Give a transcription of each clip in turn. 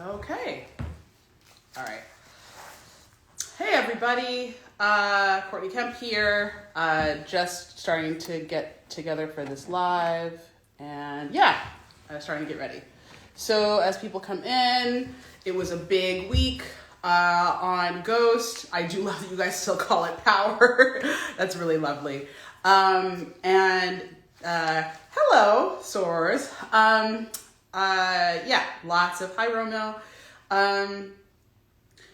Okay. All right. Hey, everybody. Courtney A Kemp here. Just starting to get together for this live. And yeah, starting to get ready. So as people come in, it was a big week on Ghost. I do love that you guys still call it Power. That's really lovely. And hello, Soars. Yeah, lots of, hi Romeo.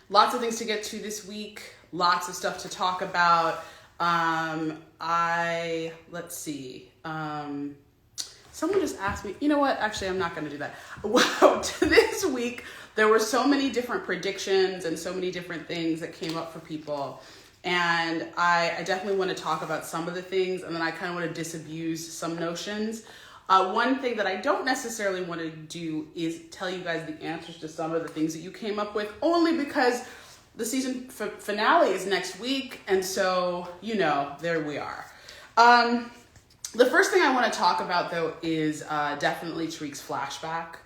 Lots of things to get to this week. Lots of stuff to talk about. Let's see. Someone just asked me, you know what? Actually, I'm not going to do that. Well, this week, there were so many different predictions and so many different things that came up for people. And I definitely want to talk about some of the things, and then I kind of want to disabuse some notions. One thing that I don't necessarily want to do is tell you guys the answers to some of the things that you came up with, only because the season finale is next week, and so, you know, there we are. The first thing I want to talk about, though, is definitely Tariq's flashback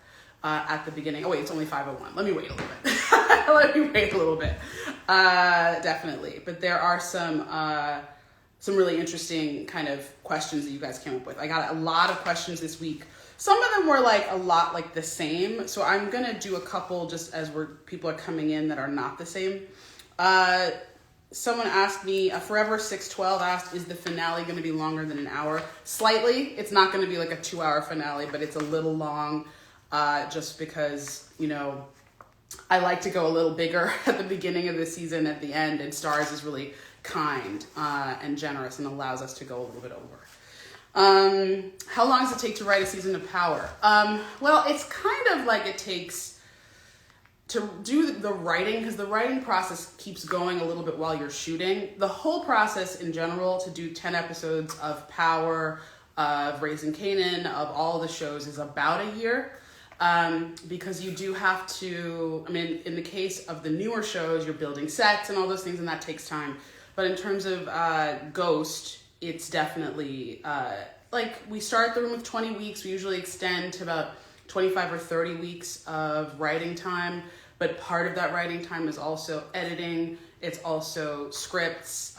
at the beginning. Oh, wait, it's only 5:01. Let me wait a little bit. Definitely. But there are some really interesting kind of questions that you guys came up with. I got a lot of questions this week. Some of them were like a lot like the same. So I'm going to do a couple just as people are coming in that are not the same. Someone asked me, Forever 612 asked, is the finale going to be longer than an hour? Slightly. It's not going to be like a 2-hour finale, but it's a little long just because, you know, I like to go a little bigger at the beginning of the season, at the end, and Stars is really kind and generous and allows us to go a little bit over. How long does it take to write a season of Power? Well, it's kind of like it takes to do the writing, because the writing process keeps going a little bit while you're shooting. The whole process in general to do 10 episodes of Power, of Raising Kanan, of all the shows is about a year. Because you do have to, I mean, in the case of the newer shows, you're building sets and all those things, and that takes time. But in terms of Ghost, it's definitely, like, we start the room with 20 weeks. We usually extend to about 25 or 30 weeks of writing time. But part of that writing time is also editing. It's also scripts,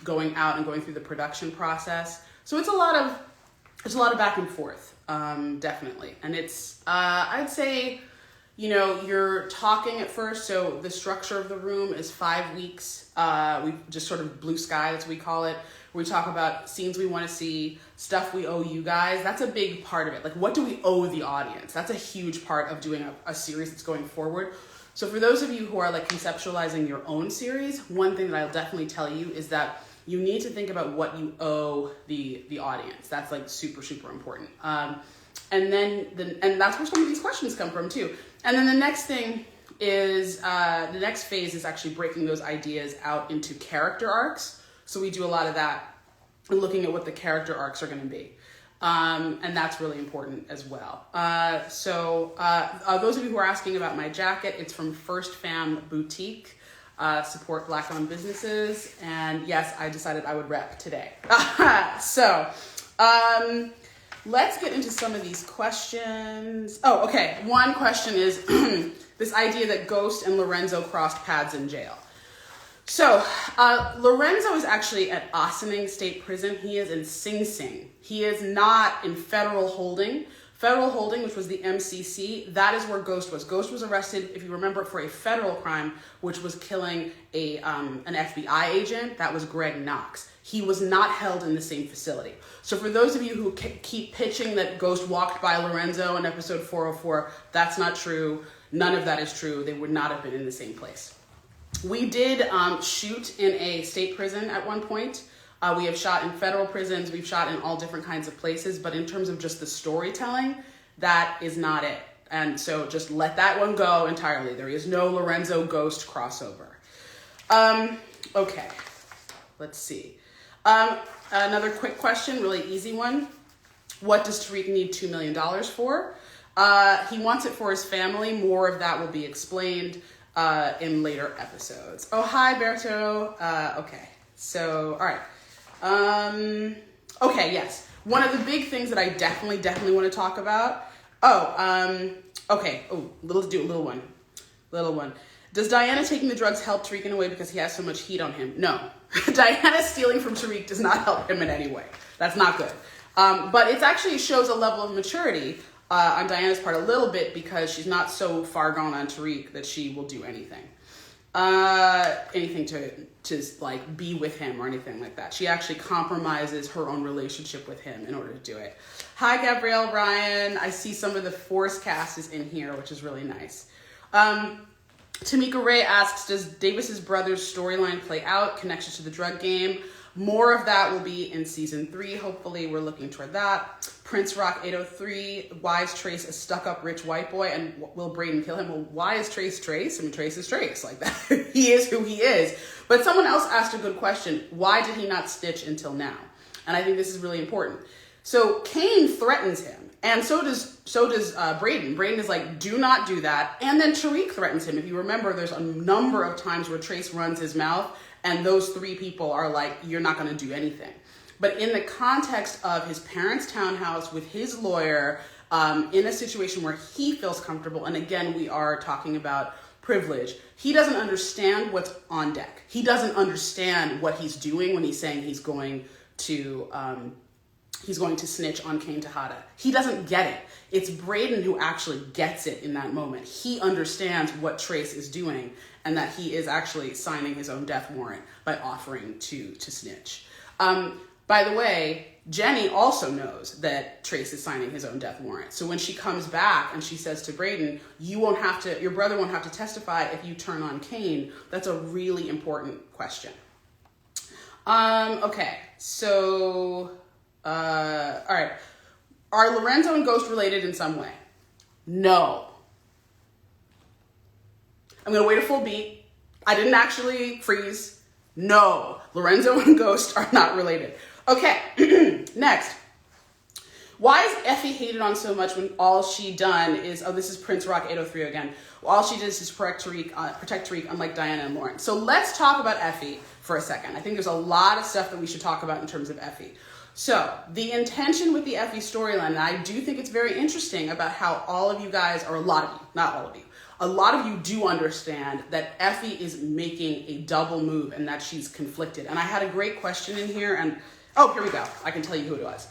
going out and going through the production process. So it's a lot of back and forth, definitely. And it's, I'd say, you know, you're talking at first. So the structure of the room is 5 weeks. We just sort of blue sky, that's what we call it. We talk about scenes we want to see, stuff we owe you guys. That's a big part of it. Like, what do we owe the audience? That's a huge part of doing a series that's going forward. So for those of you who are like conceptualizing your own series, one thing that I'll definitely tell you is that you need to think about what you owe the audience. That's like super, super important. And that's where some of these questions come from too. And then the next thing is, the next phase is actually breaking those ideas out into character arcs. So we do a lot of that and looking at what the character arcs are going to be. And that's really important as well. So those of you who are asking about my jacket, it's from First Fam Boutique. Support Black-owned businesses. And yes, I decided I would rep today. So let's get into some of these questions. Oh, okay. One question is this idea that Ghost and Lorenzo crossed paths in jail. So Lorenzo is actually at Ossining State Prison. He is in Sing Sing. He is not in federal holding. Federal holding, which was the MCC, that is where Ghost was. Ghost was arrested, if you remember, for a federal crime, which was killing an FBI agent. That was Greg Knox. He was not held in the same facility. So for those of you who keep pitching that Ghost walked by Lorenzo in episode 404, that's not true. None of that is true. They would not have been in the same place. We did shoot in a state prison at one point. We have shot in federal prisons. We've shot in all different kinds of places. But in terms of just the storytelling, that is not it. And so just let that one go entirely. There is no Lorenzo Ghost crossover. Okay, let's see. Another quick question, really easy one. What does Tariq need $2 million for? He wants it for his family. More of that will be explained in later episodes. Oh, hi, Berto. Okay, so, all right. Okay, yes. One of the big things that I definitely want to talk about. Okay. Oh, let's do a little one. Little one. Does Diana taking the drugs help Tariq in a way because he has so much heat on him? No. Diana stealing from Tariq does not help him in any way. That's not good. But it actually shows a level of maturity on Diana's part a little bit, because she's not so far gone on Tariq that she will do anything. Anything to like be with him or anything like that. She actually compromises her own relationship with him in order to do it. Hi, Gabrielle Ryan. I see some of the Force cast is in here, which is really nice. Tamika Ray asks, does Davis's brother's storyline play out, connection to the drug game? More of that will be in season 3. Hopefully, we're looking toward that. Prince Rock 803, why is Trace a stuck-up rich white boy, and will Braden kill him? Well, why is Trace Trace? I mean, Trace is Trace, like that. He is who he is. But someone else asked a good question. Why did he not snitch until now? And I think this is really important. So Kane threatens him, and so does Braden. Braden is like, do not do that. And then Tariq threatens him. If you remember, there's a number of times where Trace runs his mouth, and those 3 people are like, you're not going to do anything. But in the context of his parents' townhouse with his lawyer, in a situation where he feels comfortable, and again, we are talking about privilege, he doesn't understand what's on deck. He doesn't understand what he's doing when he's saying he's going to snitch on Kane Tejada. He doesn't get it. It's Braden who actually gets it in that moment. He understands what Trace is doing, and that he is actually signing his own death warrant by offering to snitch. By the way, Jenny also knows that Trace is signing his own death warrant. So when she comes back and she says to Braden, your brother won't have to testify if you turn on Kane, that's a really important question. Okay, so, all right. Are Lorenzo and Ghost related in some way? No. I'm going to wait a full beat. I didn't actually freeze. No, Lorenzo and Ghost are not related. Okay, next. Why is Effie hated on so much when all she done is, this is Prince Rock 803 again. All she did is protect Tariq, unlike Diana and Lauren. So let's talk about Effie for a second. I think there's a lot of stuff that we should talk about in terms of Effie. So the intention with the Effie storyline, and I do think it's very interesting about how all of you guys, or a lot of you, not all of you, a lot of you do understand that Effie is making a double move and that she's conflicted. And I had a great question in here, and here we go. I can tell you who it was.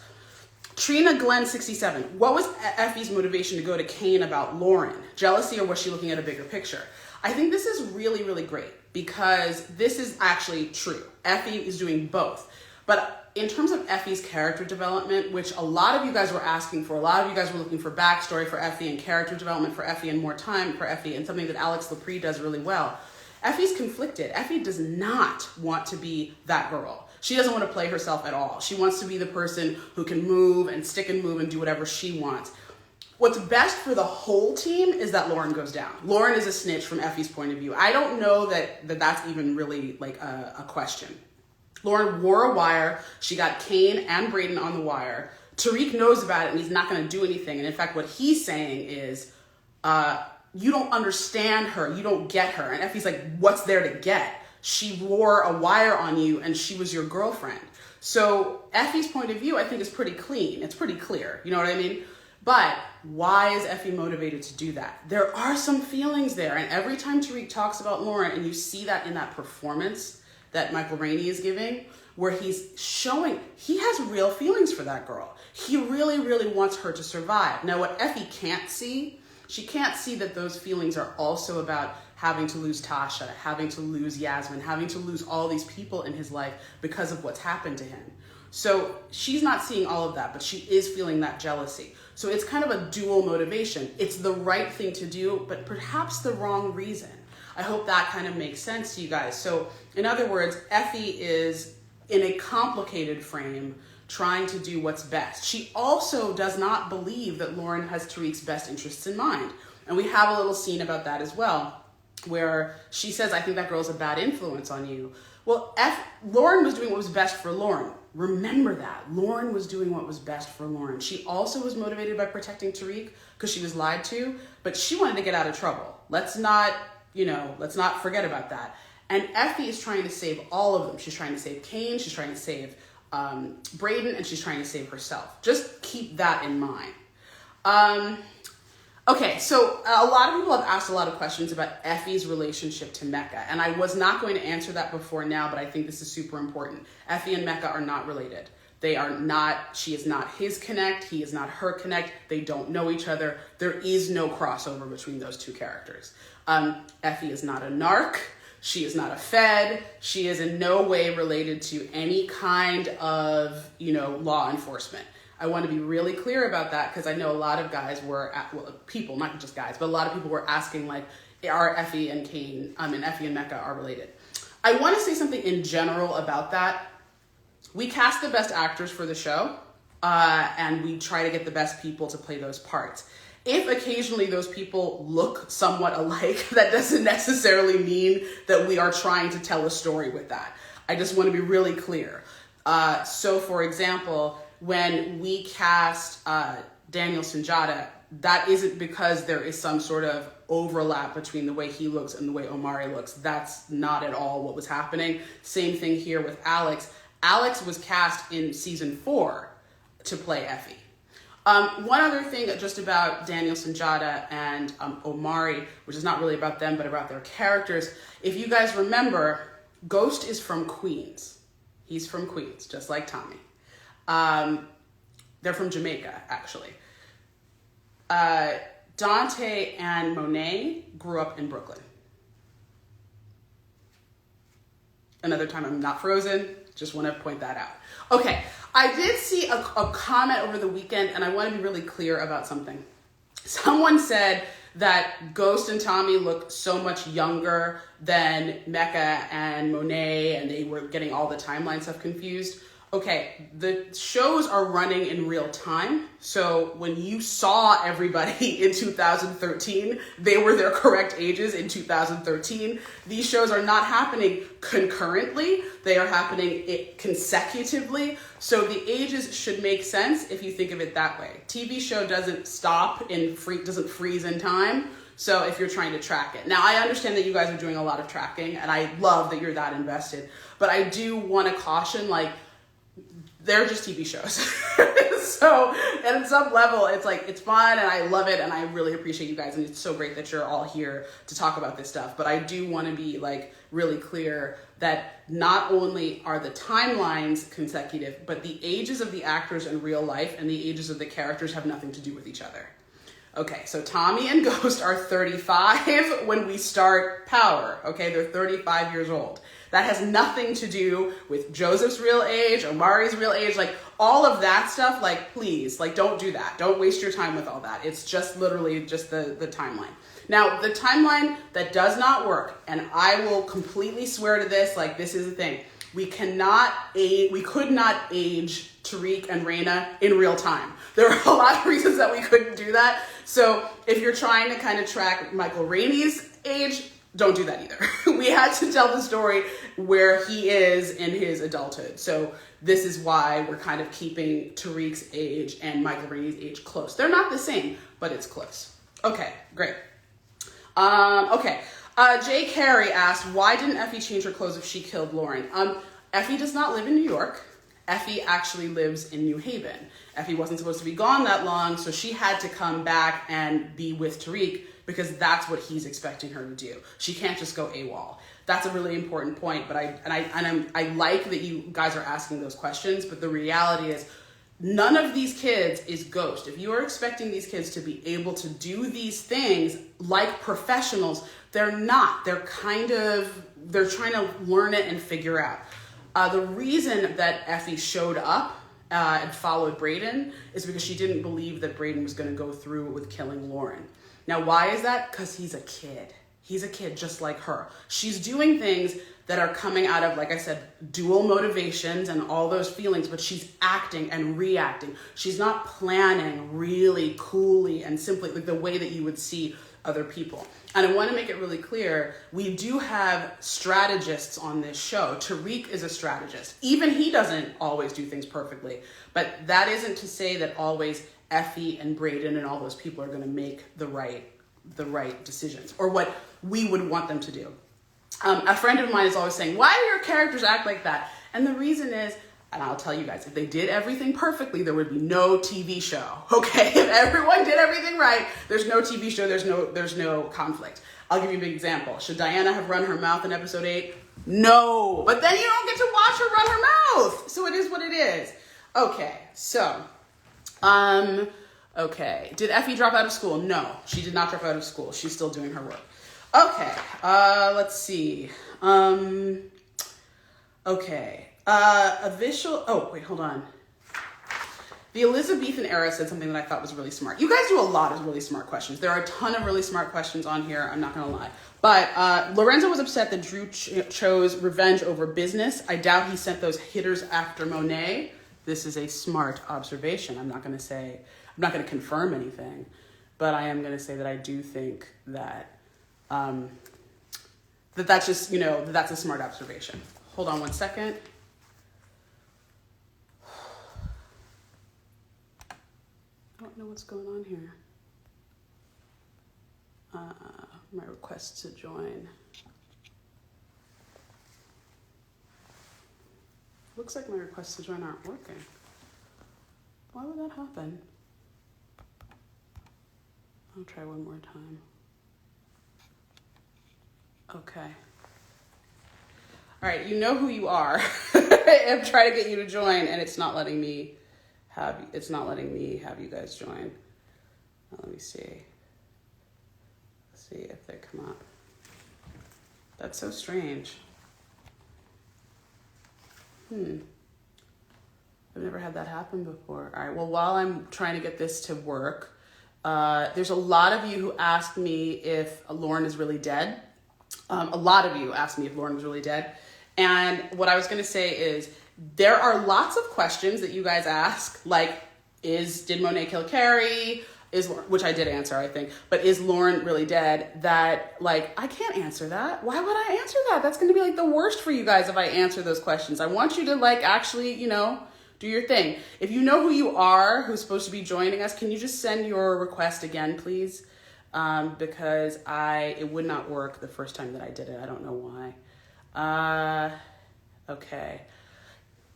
Trina Glenn 67. What was Effie's motivation to go to Kane about Lauren? Jealousy, or was she looking at a bigger picture? I think this is really, really great, because this is actually true. Effie is doing both. But in terms of Effie's character development, which a lot of you guys were asking for, a lot of you guys were looking for backstory for Effie and character development for Effie and more time for Effie, and something that Alex Lepre does really well. Effie's conflicted. Effie does not want to be that girl. She doesn't want to play herself at all. She wants to be the person who can move and stick and move and do whatever she wants. What's best for the whole team is that Lauren goes down. Lauren is a snitch from Effie's point of view. I don't know that's even really like a question. Lauren wore a wire. She got Kane and Braden on the wire. Tariq knows about it, and he's not going to do anything. And in fact, what he's saying is, you don't understand her. You don't get her. And Effie's like, what's there to get? She wore a wire on you, and she was your girlfriend. So Effie's point of view, I think, is pretty clean. It's pretty clear. You know what I mean? But why is Effie motivated to do that? There are some feelings there. And every time Tariq talks about Lauren, and you see that in that performance that Michael Rainey is giving, where he's showing he has real feelings for that girl. He really, really wants her to survive. Now, what Effie can't see, she can't see that those feelings are also about having to lose Tasha, having to lose Yasmin, having to lose all these people in his life because of what's happened to him. So she's not seeing all of that, but she is feeling that jealousy. So it's kind of a dual motivation. It's the right thing to do, but perhaps the wrong reason. I hope that kind of makes sense to you guys. So in other words, Effie is in a complicated frame trying to do what's best. She also does not believe that Lauren has Tariq's best interests in mind. And we have a little scene about that as well, where she says, I think that girl's a bad influence on you. Well, Lauren was doing what was best for Lauren. Remember that. Lauren was doing what was best for Lauren. She also was motivated by protecting Tariq because she was lied to, but she wanted to get out of trouble. Let's not forget about that. And Effie is trying to save all of them. She's trying to save Kane, she's trying to save Braden, and she's trying to save herself. Just keep that in mind. Okay, so a lot of people have asked a lot of questions about Effie's relationship to Mecca, and I was not going to answer that before now, but I think this is super important. Effie and Mecca are not related. They are not, she is not his connect, he is not her connect, they don't know each other. There is no crossover between those two characters. Effie is not a narc, she is not a fed, she is in no way related to any kind of, law enforcement. I want to be really clear about that because I know a lot of guys people, not just guys, but a lot of people were asking like, are Effie and Kane, and Effie and Mecca are related. I want to say something in general about that. We cast the best actors for the show, and we try to get the best people to play those parts. If occasionally those people look somewhat alike, that doesn't necessarily mean that we are trying to tell a story with that. I just want to be really clear. So for example, when we cast Daniel Sunjata, that isn't because there is some sort of overlap between the way he looks and the way Omari looks. That's not at all what was happening. Same thing here with Alex. Alex was cast in season 4 to play Effie. One other thing just about Daniel Sunjata and Omari, which is not really about them, but about their characters. If you guys remember, Ghost is from Queens. He's from Queens, just like Tommy. They're from Jamaica, actually. Dante and Monet grew up in Brooklyn. Another time I'm not frozen, just want to point that out. Okay, I did see a comment over the weekend, and I want to be really clear about something. Someone said that Ghost and Tommy look so much younger than Mecca and Monet, and they were getting all the timeline stuff confused. Okay, the shows are running in real time. So when you saw everybody in 2013, they were their correct ages in 2013. These shows are not happening concurrently. They are happening consecutively. So the ages should make sense if you think of it that way. TV show doesn't stop doesn't freeze in time. So if you're trying to track it. Now, I understand that you guys are doing a lot of tracking, and I love that you're that invested. But I do want to caution, they're just TV shows. So, and at some level, it's fun and I love it and I really appreciate you guys and it's so great that you're all here to talk about this stuff. But I do want to be really clear that not only are the timelines consecutive, but the ages of the actors in real life and the ages of the characters have nothing to do with each other. Okay, so Tommy and Ghost are 35 when we start Power. Okay, they're 35 years old. That has nothing to do with Joseph's real age, Omari's real age, all of that stuff. Please, don't do that. Don't waste your time with all that. It's just literally just the timeline. Now, the timeline that does not work, and I will completely swear to this, this is the thing. We could not age Tariq and Raina in real time. There are a lot of reasons that we couldn't do that. So if you're trying to kind of track Michael Rainey's age, don't do that either. We had to tell the story where he is in his adulthood. So this is why we're kind of keeping Tariq's age and Michael Rainey's age close. They're not the same, but it's close. Okay, great. Jay Carey asked, why didn't Effie change her clothes if she killed Lauren? Effie does not live in New York. Effie actually lives in New Haven. Effie wasn't supposed to be gone that long, so she had to come back and be with Tariq because that's what he's expecting her to do. She can't just go AWOL. That's a really important point, but I like that you guys are asking those questions, but the reality is none of these kids is Ghost. If you are expecting these kids to be able to do these things like professionals, they're not. They're trying to learn it and figure out. The reason that Effie showed up and followed Braden is because she didn't believe that Braden was going to go through with killing Lauren. Now, why is that? Because he's a kid. He's a kid just like her. She's doing things that are coming out of, like I said, dual motivations and all those feelings, but she's acting and reacting. She's not planning really coolly and simply the way that you would see other people. And I want to make it really clear, we do have strategists on this show. Tariq is a strategist. Even he doesn't always do things perfectly, but that isn't to say that always Effie and Braden and all those people are going to make the right decisions or what we would want them to do. A friend of mine is always saying, why do your characters act like that? And the reason is, And I'll tell you guys, if they did everything perfectly, there would be no TV show. Okay, if everyone did everything right, there's no TV show, there's no conflict. I'll give you a big example. Should Diana have run her mouth in episode 8? No, but then you don't get to watch her run her mouth. So it is what it is. Okay, so, okay. Did Effie drop out of school? No, she did not drop out of school. She's still doing her work. Okay, let's see. Okay. Oh, wait, hold on. The Elizabethan era said something that I thought was really smart. You guys do a lot of really smart questions. There are a ton of really smart questions on here. I'm not going to lie. But Lorenzo was upset that Drew chose revenge over business. I doubt he sent those hitters after Monet. This is a smart observation. I'm not going to confirm anything, but I am going to say that I do think that that's just, that's a smart observation. Hold on one second. I don't know what's going on here. My requests to join. Looks like my requests to join aren't working. Why would that happen? I'll try one more time. Okay. All right, you know who you are. I'm trying to get you to join, and it's not letting me have you guys join. Let me see. Let's see if they come up. That's so strange. I've never had that happen before. All right, well, while I'm trying to get this to work, there's a lot of you who asked me if Lauren is really dead. A lot of you asked me if Lauren was really dead. And what I was going to say is there are lots of questions that you guys ask, like, did Monet kill Carrie? Which I did answer, I think, but is Lauren really dead? That, like, I can't answer that. Why would I answer that? That's going to be like the worst for you guys if I answer those questions. I want you to, like, actually, do your thing. If you know who you are, who's supposed to be joining us, can you just send your request again, please? Because it would not work the first time that I did it. I don't know why. Okay.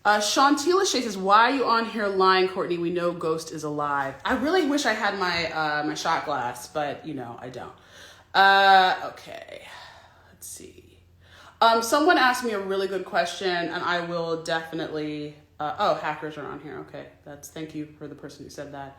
Shantila Shea says, why are you on here lying, Courtney? We know Ghost is alive. I really wish I had my shot glass, but I don't. Okay. Let's see. Someone asked me a really good question, and I will definitely. Hackers are on here. Okay, thank you for the person who said that.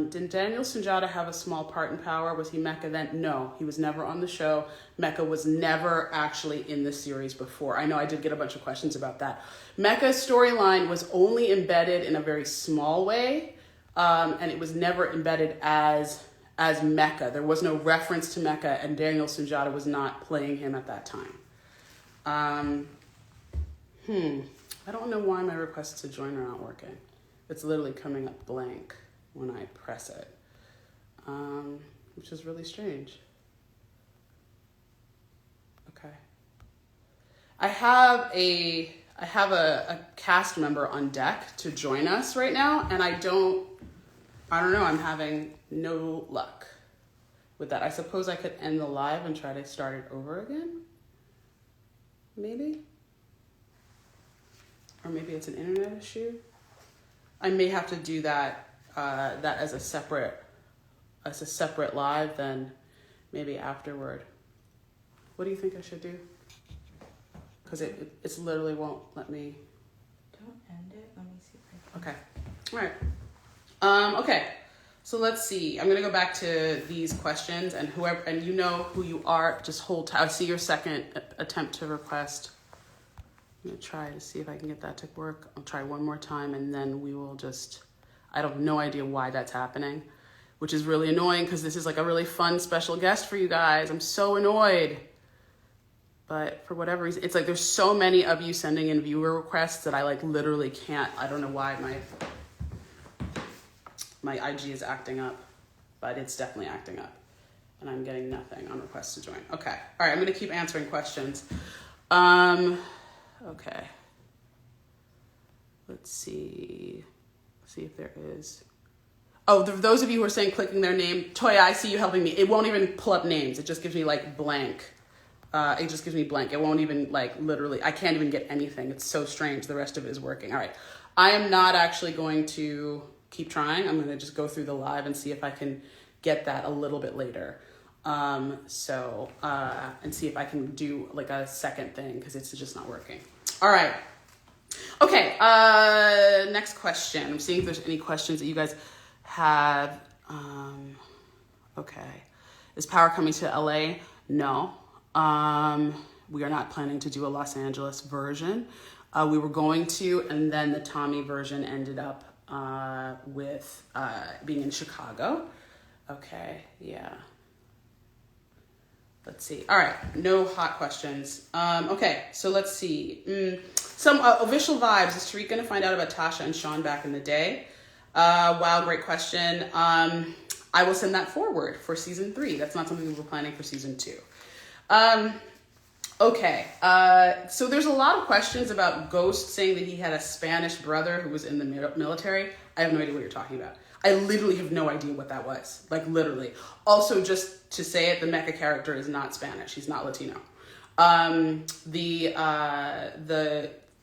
Did Daniel Sunjata have a small part in Power? Was he Mecca then? No, he was never on the show. Mecca was never actually in the series before. I know I did get a bunch of questions about that. Mecca's storyline was only embedded in a very small way, and it was never embedded as Mecca. There was no reference to Mecca, and Daniel Sunjata was not playing him at that time. I don't know why my requests to join are not working. It's literally coming up blank when I press it, which is really strange. Okay. I have a cast member on deck to join us right now, and I don't know, I'm having no luck with that. I suppose I could end the live and try to start it over again, maybe? Or maybe it's an internet issue. I may have to do that as a separate live, then maybe afterward. What do you think I should do? Because it's literally won't let me. Don't end it. Let me see if I can. Okay. All right. Okay. So let's see. I'm gonna go back to these questions, and you know who you are. Just hold tight. I see your second attempt to request. I'm gonna try to see if I can get that to work. I'll try one more time, and then we will just. I have no idea why that's happening, which is really annoying because this is like a really fun special guest for you guys. I'm so annoyed. But for whatever reason, it's like there's so many of you sending in viewer requests that I like literally can't. I don't know why my IG is acting up, but it's definitely acting up. And I'm getting nothing on requests to join. Okay. All right, I'm going to keep answering questions. Okay. Let's see if there is. Oh, those of you who are saying clicking their name, Toya, I see you helping me. It won't even pull up names. It just gives me like blank. It just gives me blank. It won't even like literally, I can't even get anything. It's so strange. The rest of it is working. All right. I am not actually going to keep trying. I'm going to just go through the live and see if I can get that a little bit later. And see if I can do like a second thing because it's just not working. All right. Okay. Next question. I'm seeing if there's any questions that you guys have. Okay. Is Power coming to LA? No. We are not planning to do a Los Angeles version. We were going to, and then the Tommy version ended up with being in Chicago. Okay, yeah. Let's see. All right, no hot questions. Okay, so let's see. Some official vibes. Is Tariq going to find out about Tasha and Sean back in the day? Wow, great question. I will send that forward for season 3. That's not something we were planning for season 2. Okay, so there's a lot of questions about Ghost saying that he had a Spanish brother who was in the military. I have no idea what you're talking about. I literally have no idea what that was, like literally. Also, just to say it, the Mecca character is not Spanish. He's not Latino. The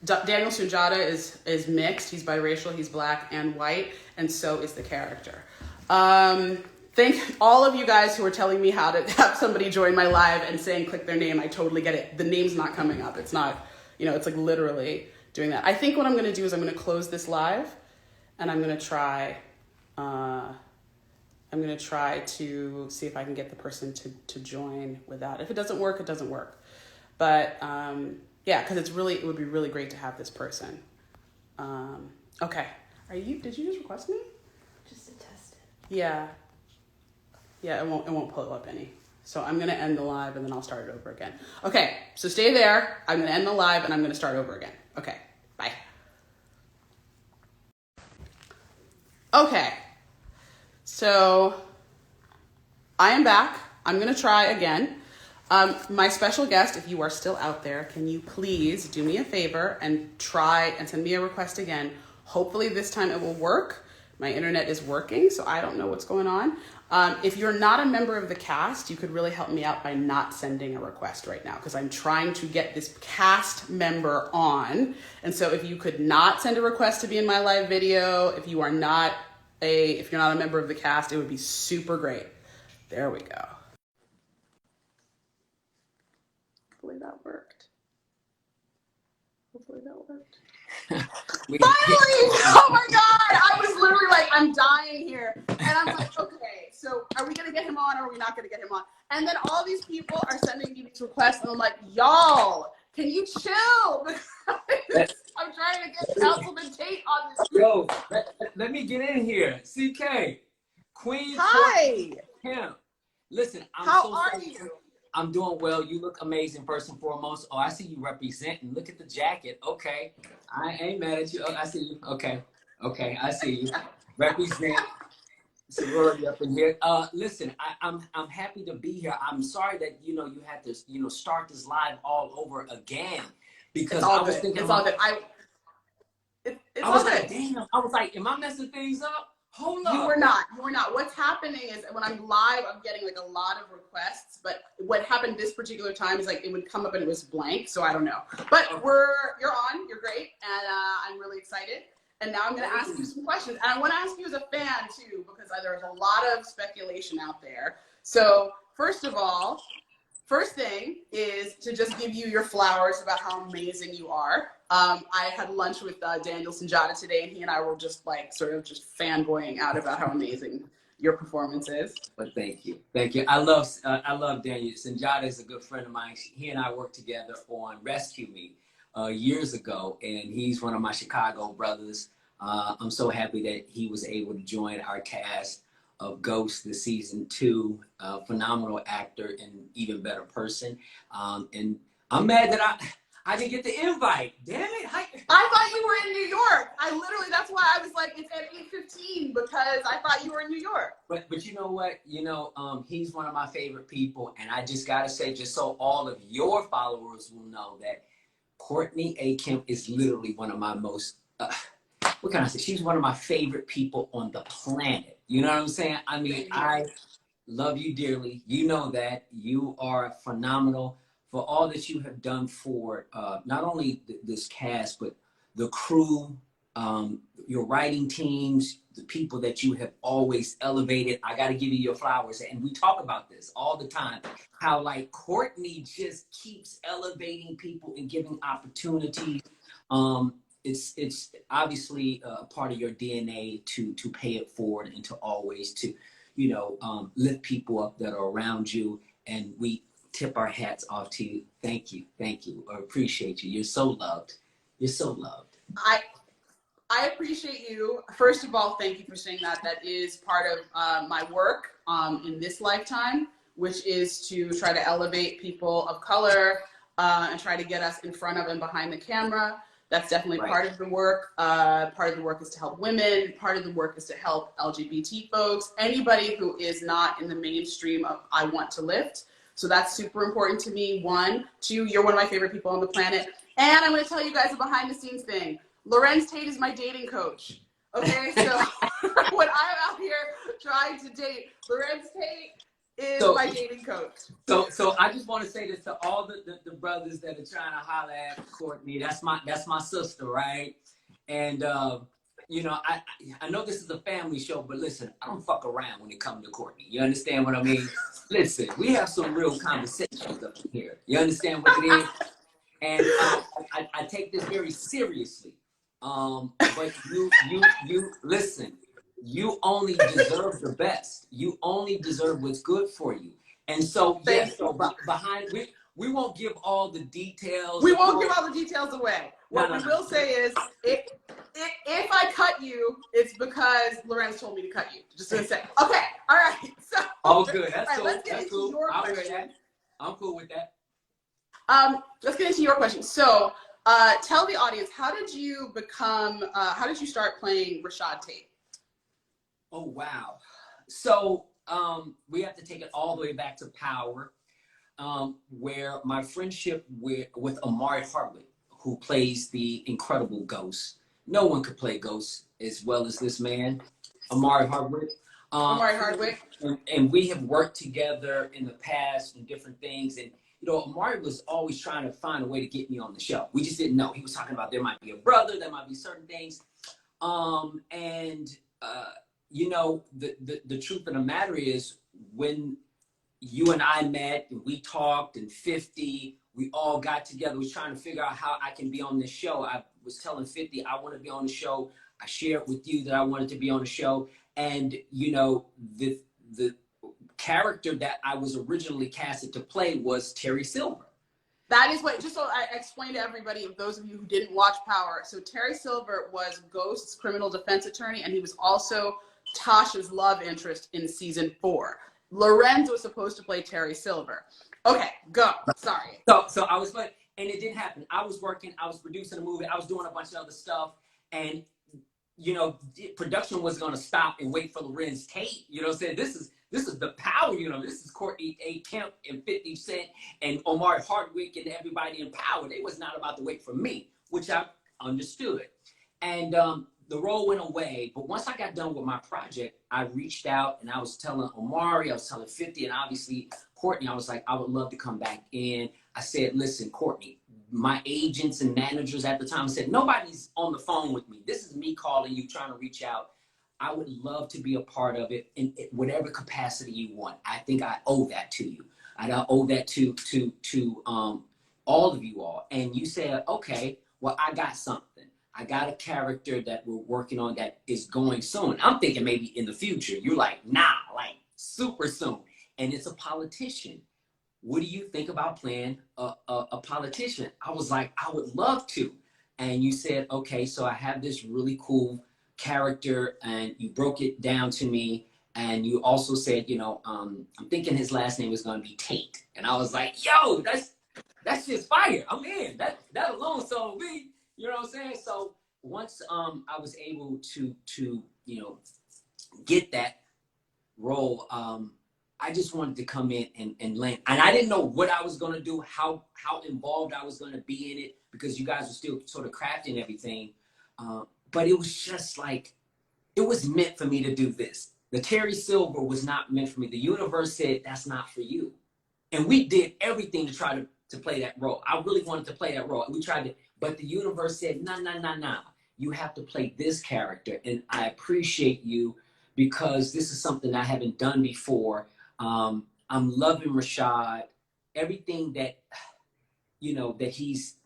Daniel Sunjata is mixed. He's biracial, he's black and white, and so is the character. Thank all of you guys who are telling me how to have somebody join my live and saying click their name. I totally get it. The name's not coming up. It's not, it's like literally doing that. I think what I'm going to do is I'm going to close this live and I'm going to try to see if I can get the person to join without. If it doesn't work, it doesn't work. But yeah, because it would be really great to have this person. Okay. Did you just request me? Just to test it. Yeah. Yeah, it won't pull up any. So I'm going to end the live and then I'll start it over again. Okay, so stay there. I'm going to end the live and I'm going to start over again. Okay, bye. Okay, so I am back. I'm going to try again. My special guest, if you are still out there, can you please do me a favor and try and send me a request again? Hopefully this time it will work. My internet is working, so I don't know what's going on. If you're not a member of the cast, you could really help me out by not sending a request right now because I'm trying to get this cast member on. And so if you could not send a request to be in my live video, if you're not a member of the cast, it would be super great. There we go. Hopefully that worked. Finally! Oh my God! I was literally like, I'm dying here. And I'm like, okay, so are we gonna get him on or are we not gonna get him on? And then all these people are sending me these requests and I'm like, y'all, can you chill? Because I'm trying to get Councilman Tate on this. Yo, let me get in here. CK, Queen Hi. Courtney A Kemp. Listen, How are you? I'm doing well. You look amazing, first and foremost. Oh, I see you representing. Look at the jacket. Okay. I ain't mad at you. Oh, I see you. Okay. I see you. Represent sorority up in here. Listen, I'm happy to be here. I'm sorry that, you had to, start this live all over again. Because I was thinking it's all good. I was like, damn. I was like, am I messing things up? Hold up. You were not. What's happening is when I'm live, I'm getting like a lot of requests. But what happened this particular time is like it would come up and it was blank. So I don't know. But you're on. You're great, and I'm really excited. And now I'm going to ask you some questions. And I want to ask you as a fan too, because there's a lot of speculation out there. So first of all, first thing is to just give you your flowers about how amazing you are. I had lunch with Daniel Sunjata today, and he and I were just like sort of just fanboying out about how amazing your performance is. But thank you. I love Daniel. Sunjata is a good friend of mine. He and I worked together on Rescue Me years ago, and he's one of my Chicago brothers. I'm so happy that he was able to join our cast of Ghost this season 2. Phenomenal actor and even better person. And I'm mad that I didn't get the invite. Damn it. I thought you were in New York. That's why I was like, it's at 8:15 because I thought you were in New York. But you know what? He's one of my favorite people. And I just got to say, just so all of your followers will know that Courtney A Kemp is literally one of my most, what can I say? She's one of my favorite people on the planet. You know what I'm saying? I mean, I love you dearly. You know that. You are phenomenal. for all that you have done for not only this cast, but the crew, your writing teams, the people that you have always elevated. I got to give you your flowers. And we talk about this all the time, how like Courtney just keeps elevating people and giving opportunities. It's obviously a part of your DNA to pay it forward and to always to, you know, lift people up that are around you. And we tip our hats off to you. Thank you. Thank you. I appreciate you. You're so loved. You're so loved. I appreciate you. First of all, thank you for saying that. That is part of my work in this lifetime, which is to try to elevate people of color and try to get us in front of and behind the camera. That's definitely part of the work. Part of the work is to help women. Part of the work is to help LGBT folks, anybody who is not in the mainstream of I want to lift. So that's super important to me. 1, 2, you're one of my favorite people on the planet. And I'm going to tell you guys a behind the scenes thing. Lorenz Tate is my dating coach. Okay, so when I'm out here trying to date, Lorenz Tate is my dating coach. So I just want to say this to all the brothers that are trying to holler at Courtney. That's my sister, right? And you know, I know this is a family show, but listen, I don't fuck around when it comes to Courtney. You understand what I mean? Listen, we have some real conversations up here. You understand what it is? And I take this very seriously. But you listen, you only deserve the best. You only deserve what's good for you. And so, yes, so behind, we won't give all the details. We won't give all the details away. What we will say is, if I cut you, it's because Lorenz told me to cut you. Just gonna say. Okay, all right. So, oh, good. That's cool. Let's get into your question. I'm cool with that. Let's get into your question. So, tell the audience, how did you start playing Rashad Tate? Oh, wow. So, we have to take it all the way back to Power, where my friendship with Omari Hardwick, who plays the incredible Ghost. No one could play Ghost as well as this man, Omari Hardwick. Omari Hardwick. And we have worked together in the past and different things. And you know, Omari was always trying to find a way to get me on the show. We just didn't know. He was talking about there might be a brother, there might be certain things. You know, the truth of the matter is when you and I met and we talked and 50, we all got together, was trying to figure out how I can be on this show. I was telling 50, I want to be on the show. I shared with you that I wanted to be on the show. And, you know, the character that I was originally casted to play was Terry Silver. That is what, just so I explain to everybody, those of you who didn't watch Power, so Terry Silver was Ghost's criminal defense attorney, and he was also Tasha's love interest in season 4. Lorenzo was supposed to play Terry Silver. Okay, go. Sorry. So I was like, and it didn't happen. I was working, I was producing a movie, I was doing a bunch of other stuff, and you know, production was gonna stop and wait for Larenz Tate. You know what I'm saying? This is the Power, you know, this is Courtney A Kemp and 50 Cent and Omari Hardwick and everybody in Power. They was not about to wait for me, which I understood. And the role went away, but once I got done with my project, I reached out and I was telling Omari, I was telling 50, and obviously Courtney, I was like, I would love to come back in. I said, listen, Courtney, my agents and managers at the time said, nobody's on the phone with me. This is me calling you, trying to reach out. I would love to be a part of it in whatever capacity you want. I think I owe that to you. I owe that to all of you all. And you said, okay, well, I got something. I got a character that we're working on that is going soon. I'm thinking maybe in the future. You're like, nah, like super soon. And it's a politician. What do you think about playing a politician? I was like, I would love to. And you said, okay, so I have this really cool character, and you broke it down to me. And you also said, you know, I'm thinking his last name is going to be Tate. And I was like, yo, that's just fire. I'm in. That alone sold me. You know what I'm saying? So once I was able to you know, get that role, I just wanted to come in and land. And I didn't know what I was going to do, how involved I was going to be in it, because you guys were still sort of crafting everything. But it was just like, it was meant for me to do this. The Terry Silver was not meant for me. The universe said, that's not for you. And we did everything to try to to play that role. I really wanted to play that role. And we tried to, but the universe said, nah, nah, nah, nah. You have to play this character. And I appreciate you because this is something I haven't done before. I'm loving Rashad. Everything that, you know, that he's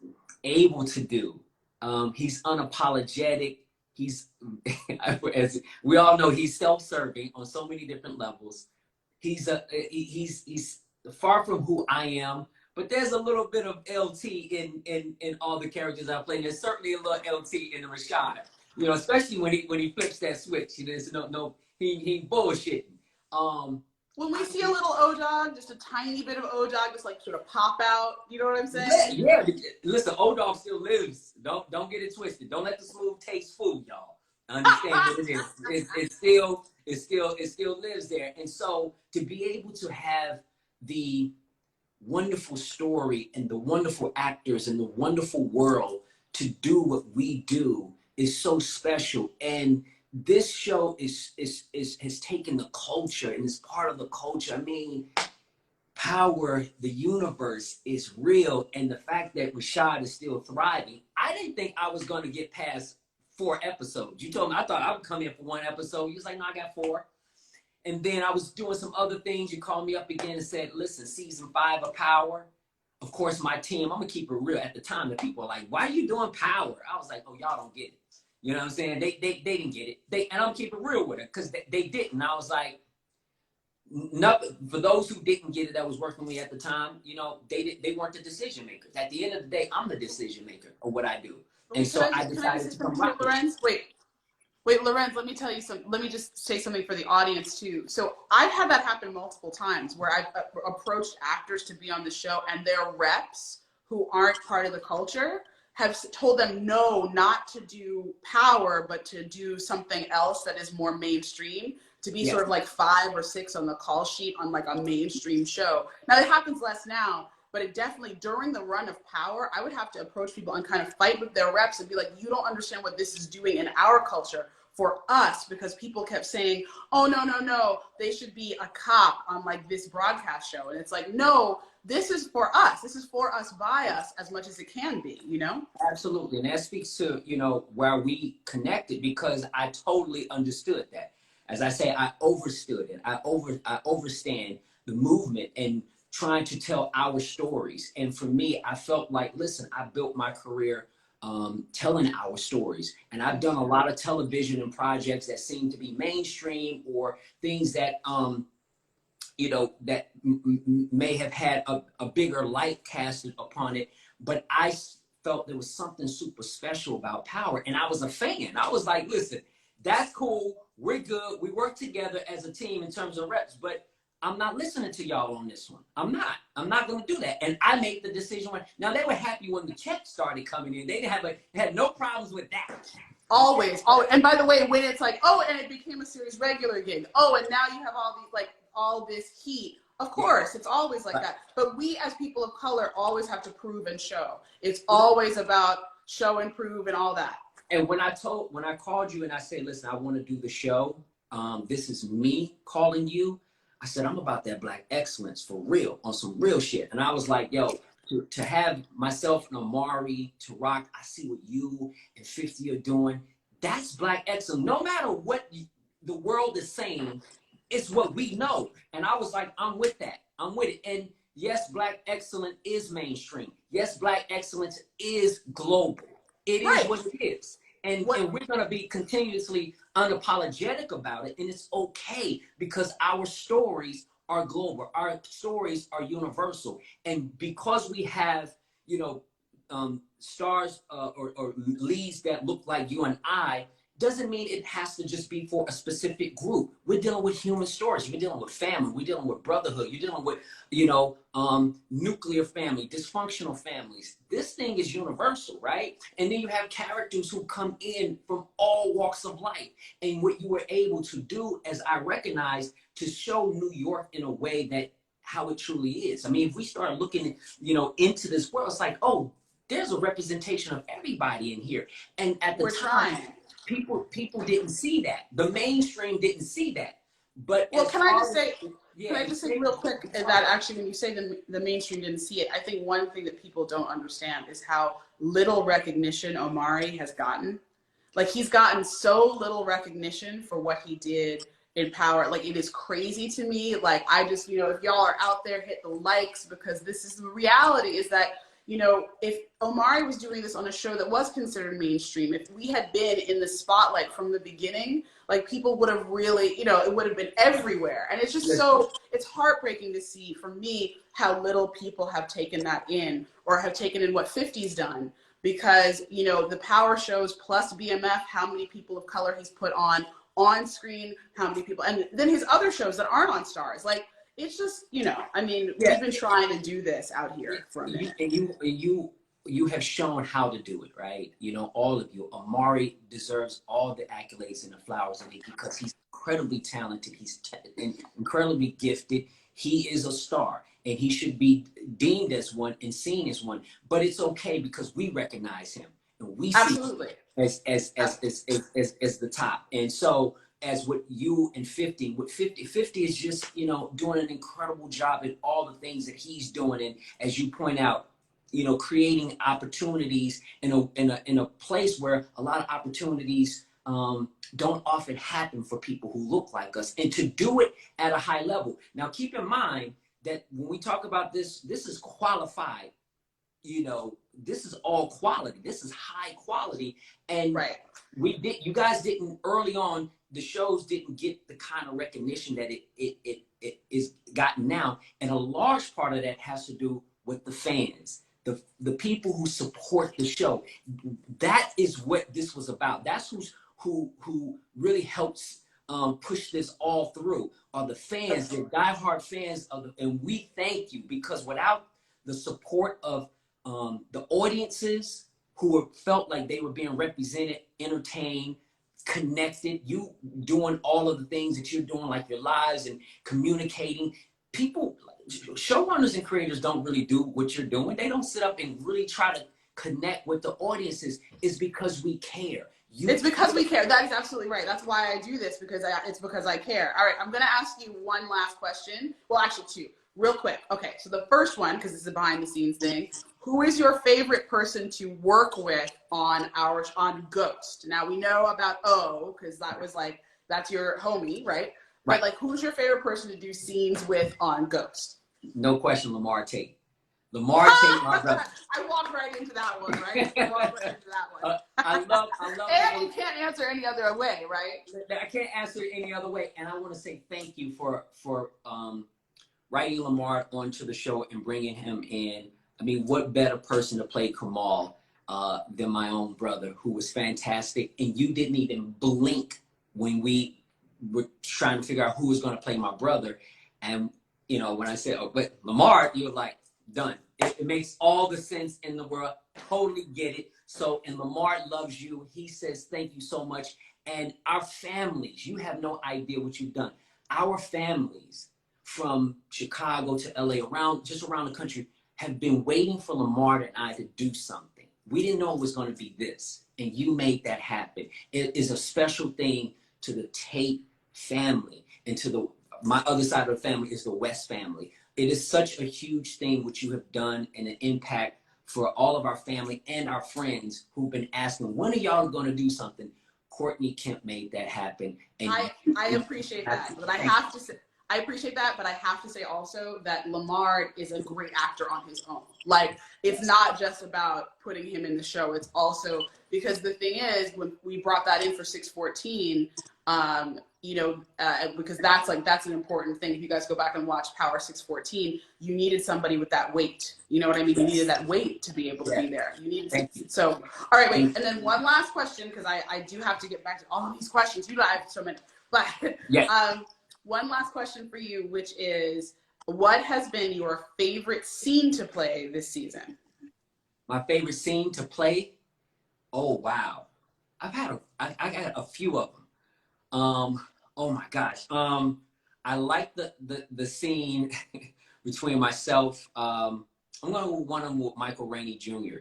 able to do. He's unapologetic. He's, as we all know, he's self-serving on so many different levels. He's far from who I am, but there's a little bit of LT in all the characters I play. There's certainly a little LT in the Rashad, you know, especially when he flips that switch. You know, he ain't bullshitting. When we see a little O-Dog, just a tiny bit of O-Dog, just like sort of pop out, you know what I'm saying? Yeah. Listen, O-Dog still lives. Don't get it twisted. Don't let the smooth taste fool y'all. Understand what it is. It still lives there. And so to be able to have the wonderful story and the wonderful actors and the wonderful world to do what we do is so special. And this show has taken the culture and is part of the culture. I mean, power, the universe is real. And the fact that Rashad is still thriving, I didn't think I was going to get past 4 episodes. You told me, I thought I would come in for 1 episode. You was like, no, I got 4. And then I was doing some other things. You called me up again and said, listen, season 5 of Power. Of course, my team, I'm going to keep it real. At the time, the people are like, why are you doing Power? I was like, oh, y'all don't get it. You know what I'm saying? They didn't get it. And I'm keeping it real with it because they didn't. I was like, nothing. For those who didn't get it that was working with me at the time, you know, they weren't the decision makers. At the end of the day, I'm the decision maker of what I do. And so I decided to come rock. Larenz, wait, Larenz, let me just say something for the audience too. So I've had that happen multiple times where I've approached actors to be on the show and their reps who aren't part of the culture have told them no, not to do Power, but to do something else that is more mainstream, to be sort of like 5 or 6 on the call sheet on like a mainstream show. Now it happens less now, but it definitely, during the run of Power, I would have to approach people and kind of fight with their reps and be like, you don't understand what this is doing in our culture for us, because people kept saying, oh, no, they should be a cop on like this broadcast show. And it's like, no, this is for us. This is for us, by us, as much as it can be, you know? Absolutely. And that speaks to, you know, where we connected, because I totally understood that. As I say, I overstood it. I overstand the movement and trying to tell our stories. And for me, I felt like, listen, I built my career telling our stories. And I've done a lot of television and projects that seem to be mainstream or things that, you know, that may have had a bigger light casted upon it. But I felt there was something super special about Power. And I was a fan. I was like, listen, that's cool. We're good. We work together as a team in terms of reps, but I'm not listening to y'all on this one. I'm not going to do that. And I made the decision now they were happy when the checks started coming in. They had no problems with that. Always. And by the way, when it's like, oh, and it became a series regular gig. Oh, and now you have all these, like, all this heat. Of course, it's always like that. But we as people of color always have to prove and show. It's always about show and prove and all that. And when I called you and I said, listen, I want to do the show. This is me calling you. I said, I'm about that Black excellence for real, on some real shit. And I was like, yo, to have myself and Amari, Tariq, I see what you and 50 are doing. That's Black excellence. No matter what the world is saying, it's what we know. And I was like, I'm with that. I'm with it. And yes, Black excellence is mainstream. Yes, Black excellence is global. It is what it is. And we're going to be continuously unapologetic about it. And it's okay, because our stories are global. Our stories are universal. And because we have, you know, stars or leads that look like you and I, doesn't mean it has to just be for a specific group. We're dealing with human stories. We're dealing with family. We're dealing with brotherhood. You're dealing with, you know, nuclear family, dysfunctional families. This thing is universal, right? And then you have characters who come in from all walks of life. And what you were able to do, as I recognize, to show New York in a way that how it truly is. I mean, if we start looking, you know, into this world, it's like, oh, there's a representation of everybody in here. And at the time, people didn't see that. The mainstream didn't see that. But well, can I just say, Yeah, Can I just say real quick that actually when you say the mainstream didn't see it, I think one thing that people don't understand is how little recognition Omari has gotten. Like he's gotten so little recognition for what he did in Power. Like it is crazy to me. Like I just, if y'all are out there, hit the likes because this is the reality is that, if Omari was doing this on a show that was considered mainstream, if we had been in the spotlight from the beginning, like people would have really, it would have been everywhere. And it's just it's heartbreaking to see for me how little people have taken that in or have taken in what 50's done. Because, the Power shows plus BMF, how many people of color he's put on screen, how many people, and then his other shows that aren't on Stars. Like, it's just, we've been trying to do this out here for a minute. And you have shown how to do it, right? All of you. Omari deserves all the accolades and the flowers in it because he's incredibly talented. He's incredibly gifted. He is a star, and he should be deemed as one and seen as one. But it's okay because we recognize him and we see him as the top. And so, as with you and 50, with 50 is just doing an incredible job at all the things that he's doing, and as you point out, creating opportunities in a place where a lot of opportunities don't often happen for people who look like us, and to do it at a high level. Now, keep in mind that when we talk about this is qualified. This is all quality. This is high quality, and you guys didn't early on. The shows didn't get the kind of recognition that it is gotten now, and a large part of that has to do with the fans, the people who support the show. That is what this was about. That's who really helps push this all through. Are the fans, the diehard fans and we thank you because without the support of the audiences who felt like they were being represented, entertained, connected, you doing all of the things that you're doing, like your lives and communicating. People, showrunners and creators don't really do what you're doing. They don't sit up and really try to connect with the audiences. It's because we care. It's because we care. That is absolutely right. That's why I do this, because it's because I care. All right, I'm going to ask you one last question. Well, actually two, real quick. Okay, so the first one, because it's a behind the scenes thing. Who is your favorite person to work with on Ghost? Now we know about O, because that's your homie, right? But like, who's your favorite person to do scenes with on Ghost? No question, Larenz Tate. Larenz Tate, my brother. I walked right into that one, right? I walked right into that one. I love. And you can't answer any other way, right? I can't answer it any other way, and I want to say thank you for writing Lamar onto the show and bringing him in. I mean, what better person to play Kamal than my own brother, who was fantastic, and you didn't even blink when we were trying to figure out who was going to play my brother, and when I said, "Oh, but Lamar," you were like, "Done." It makes all the sense in the world. Totally get it. So, and Lamar loves you. He says thank you so much. And our families, you have no idea what you've done. Our families from Chicago to LA, around the country, have been waiting for Lamar and I to do something. We didn't know it was going to be this, and you made that happen. It is a special thing to the Tate family, and to my other side of the family is the West family. It is such a huge thing what you have done, and an impact for all of our family and our friends who've been asking, when are y'all going to do something? Courtney A Kemp made that happen. And I appreciate that, but I have to say, I appreciate that, but I have to say also that Lamar is a great actor on his own. Like, it's not just about putting him in the show. It's also, because the thing is, when we brought that in for 614, because that's an important thing. If you guys go back and watch Power 614, you needed somebody with that weight. You know what I mean? You needed that weight to be able to be there. You needed so, all right, wait. And then one last question, because I do have to get back to all of these questions. I have so many. But one last question for you, which is, what has been your favorite scene to play this season? My favorite scene to play? Oh, wow. I got a few of them. Oh my gosh. I like the scene between myself. I'm going to go one of them with Michael Rainey Jr.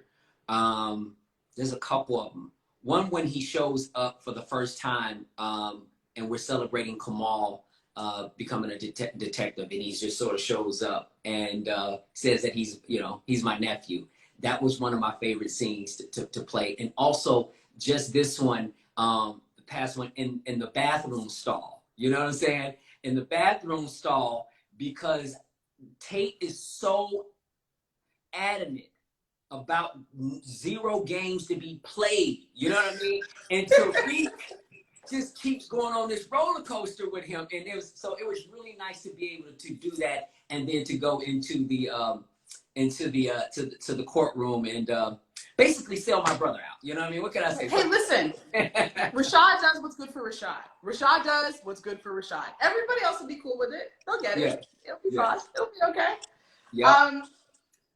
There's a couple of them. One when he shows up for the first time, and we're celebrating Kamal, becoming a detective, and he just sort of shows up and says that he's my nephew. That was one of my favorite scenes to play. And also just this one, the past one in the bathroom stall. You know what I'm saying? In the bathroom stall, because Tate is so adamant about 0 games to be played. You know what I mean? And Tariq just keeps going on this roller coaster with him. And it was really nice to be able to do that, and then to go into the to the courtroom and basically sell my brother out. You know what I mean? What can I say? Hey, listen, Rashad does what's good for Rashad. Rashad does what's good for Rashad. Everybody else will be cool with it. They'll get it. It'll be fine. It'll be okay. Yeah.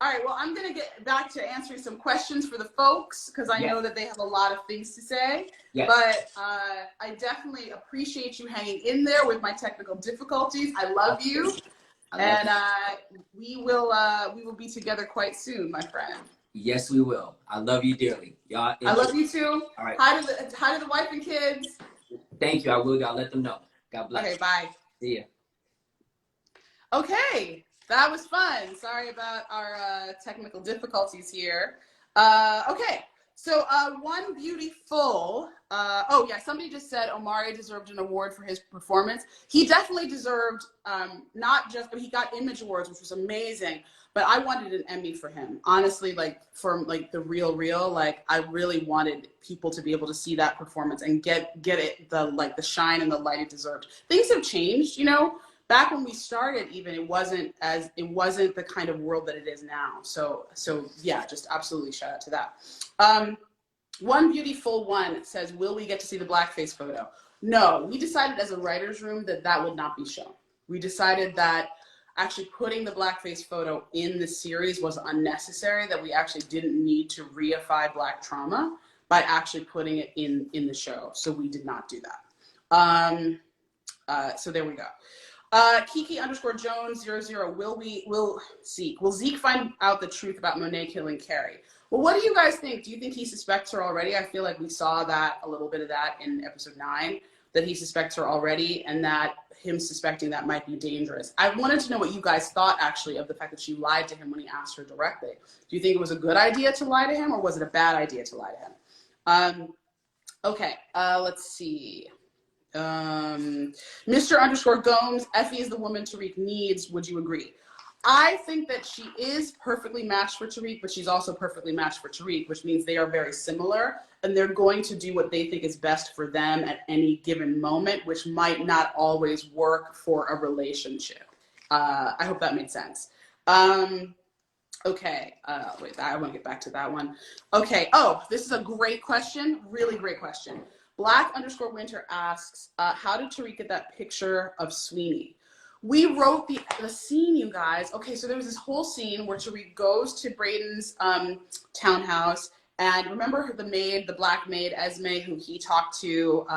All right, well, I'm going to get back to answering some questions for the folks, because I know that they have a lot of things to say. Yes. But I definitely appreciate you hanging in there with my technical difficulties. I love you. And we will be together quite soon, my friend. Yes, we will. I love you dearly. Y'all. I love you too. All right. Hi to the wife and kids. Thank you. I will. I'll let them know. God bless. Okay, bye. See ya. Okay. That was fun. Sorry about our technical difficulties here. Okay, so one beautiful. Oh yeah, somebody just said Omari deserved an award for his performance. He definitely deserved not just, he got Image Awards, which was amazing, but I wanted an Emmy for him. Honestly, like from like the real, like I really wanted people to be able to see that performance and get it the shine and the light it deserved. Things have changed, you know. Back when we started, even it wasn't the kind of world that it is now. So yeah, just absolutely shout out to that. One beautiful one says, will we get to see the blackface photo? No, we decided as a writer's room that would not be shown. We decided that actually putting the blackface photo in the series was unnecessary, that we actually didn't need to reify Black trauma by actually putting it in the show. So we did not do that. So there we go. Kiki_Jones00, will Zeke find out the truth about Monet killing Carrie? Well, what do you guys think? Do you think he suspects her already? I feel like we saw that, a little bit of that in episode 9, that he suspects her already, and that him suspecting that might be dangerous. I wanted to know what you guys thought, actually, of the fact that she lied to him when he asked her directly. Do you think it was a good idea to lie to him, or was it a bad idea to lie to him? Okay, let's see. Mr_Gomes, Effie is the woman Tariq needs. Would you agree? I think that she is perfectly matched for Tariq, but she's also perfectly matched for Tariq, which means they are very similar, and they're going to do what they think is best for them at any given moment, which might not always work for a relationship. I hope that made sense. Okay, wait, I want to get back to that one. Okay, oh, this is a great question, really great question. Black_Winter asks, how did Tariq get that picture of Sweeney? We wrote the scene, you guys. Okay, so there was this whole scene where Tariq goes to Braden's townhouse, and remember the black maid, Esme, who he talked to.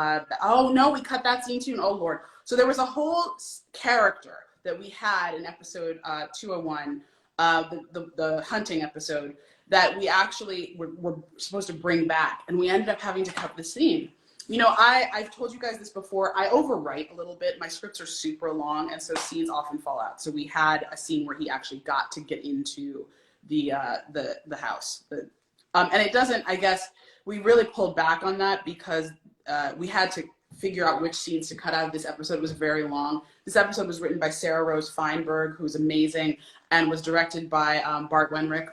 Oh no, we cut that scene too, oh Lord. So there was a whole character that we had in episode 201, the hunting episode, that we actually were supposed to bring back, and we ended up having to cut the scene. You know, I've told you guys this before. I overwrite a little bit. My scripts are super long, and so scenes often fall out. So we had a scene where he actually got to get into the house. And it doesn't, I guess, we really pulled back on that because we had to figure out which scenes to cut out of this episode. It was very long. This episode was written by Sarah Rose Feinberg, who's amazing, and was directed by Bart Wenrick,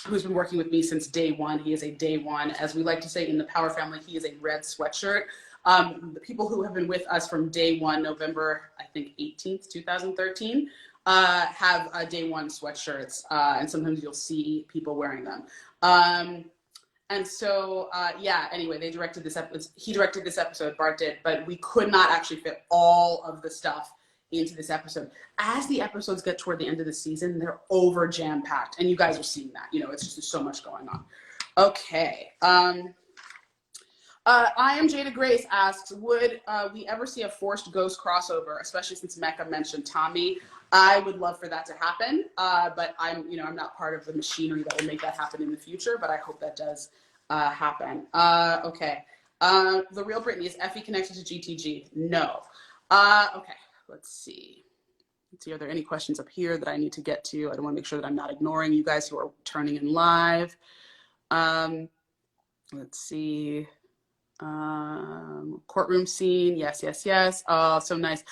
who's been working with me since day one. He is a day one. As we like to say in the Power family, he is a red sweatshirt. The people who have been with us from day one, November, I think 18th, 2013, have day one sweatshirts. And sometimes you'll see people wearing them. And so, yeah, anyway, they directed this episode. He directed this episode, Bart did, but we could not actually fit all of the stuff into this episode. As the episodes get toward the end of the season, they're over jam-packed, and you guys are seeing that. You know, it's just, there's so much going on. Okay. I am Jada Grace asks, would we ever see a forced ghost crossover, especially since Mecca mentioned Tommy? I would love for that to happen, but I'm not part of the machinery that will make that happen in the future, but I hope that does happen. Okay. The real Britney, is Effie connected to GTG? No. Okay. let's see. Are there any questions up here that I need to get to? I don't want to make sure that I'm not ignoring you guys who are turning in live. Let's see. Courtroom scene. Yes. Oh, so nice.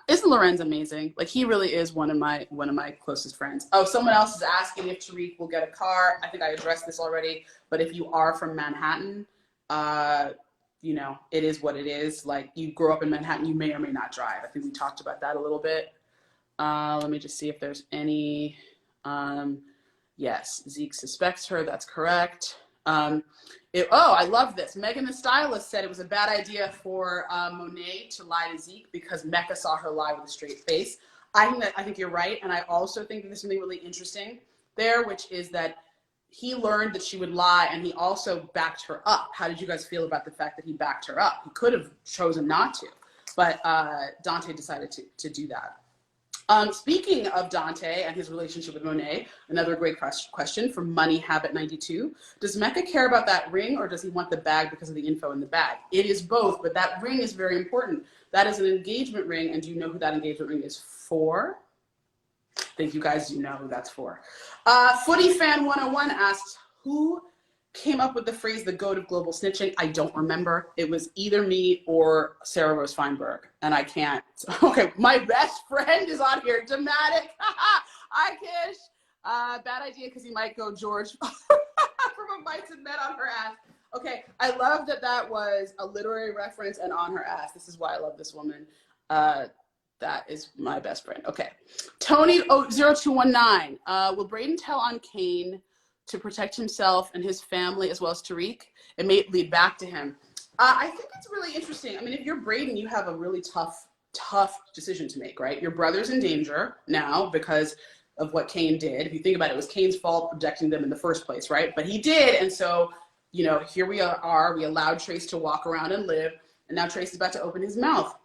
Isn't Larenz amazing? Like, he really is one of my closest friends. Oh, someone else is asking if Tariq will get a car. I think I addressed this already, but if you are from Manhattan, you know, it is what it is. Like, you grow up in Manhattan, you may or may not drive. I think we talked about that a little bit. Let me just see if there's any. Yes, Zeke suspects her. That's correct. Oh, I love this. Megan the stylist said it was a bad idea for Monet to lie to Zeke because Mecca saw her lie with a straight face. I think you're right, and I also think that there's something really interesting there, which is that he learned that she would lie, and he also backed her up. How did you guys feel about the fact that he backed her up? He could have chosen not to, but Dante decided to do that. Speaking of Dante and his relationship with Monet, another great question from Money Habit 92. Does Mecca care about that ring, or does he want the bag because of the info in the bag? It is both, but that ring is very important. That is an engagement ring, and do you know who that engagement ring is for? I think you guys do know who that's for. Footy Fan 101 asks, who came up with the phrase the goat of global snitching? I don't remember. It was either me or Sarah Rose Feinberg, and I can't. Okay, my best friend is on here. Dramatic. Hi, Kish. Bad idea because he might go George from a Bites and Met on her ass. Okay, I love that was a literary reference and on her ass. This is why I love this woman. That is my best friend. Okay. Tony 0219. Will Braden tell on Kane to protect himself and his family as well as Tariq? It may lead back to him. I think it's really interesting. I mean, if you're Braden, you have a really tough decision to make, right? Your brother's in danger now because of what Kane did. If you think about it, it was Kane's fault protecting them in the first place, right? But he did, and so, you know, here we are. We allowed Trace to walk around and live, and now Trace is about to open his mouth.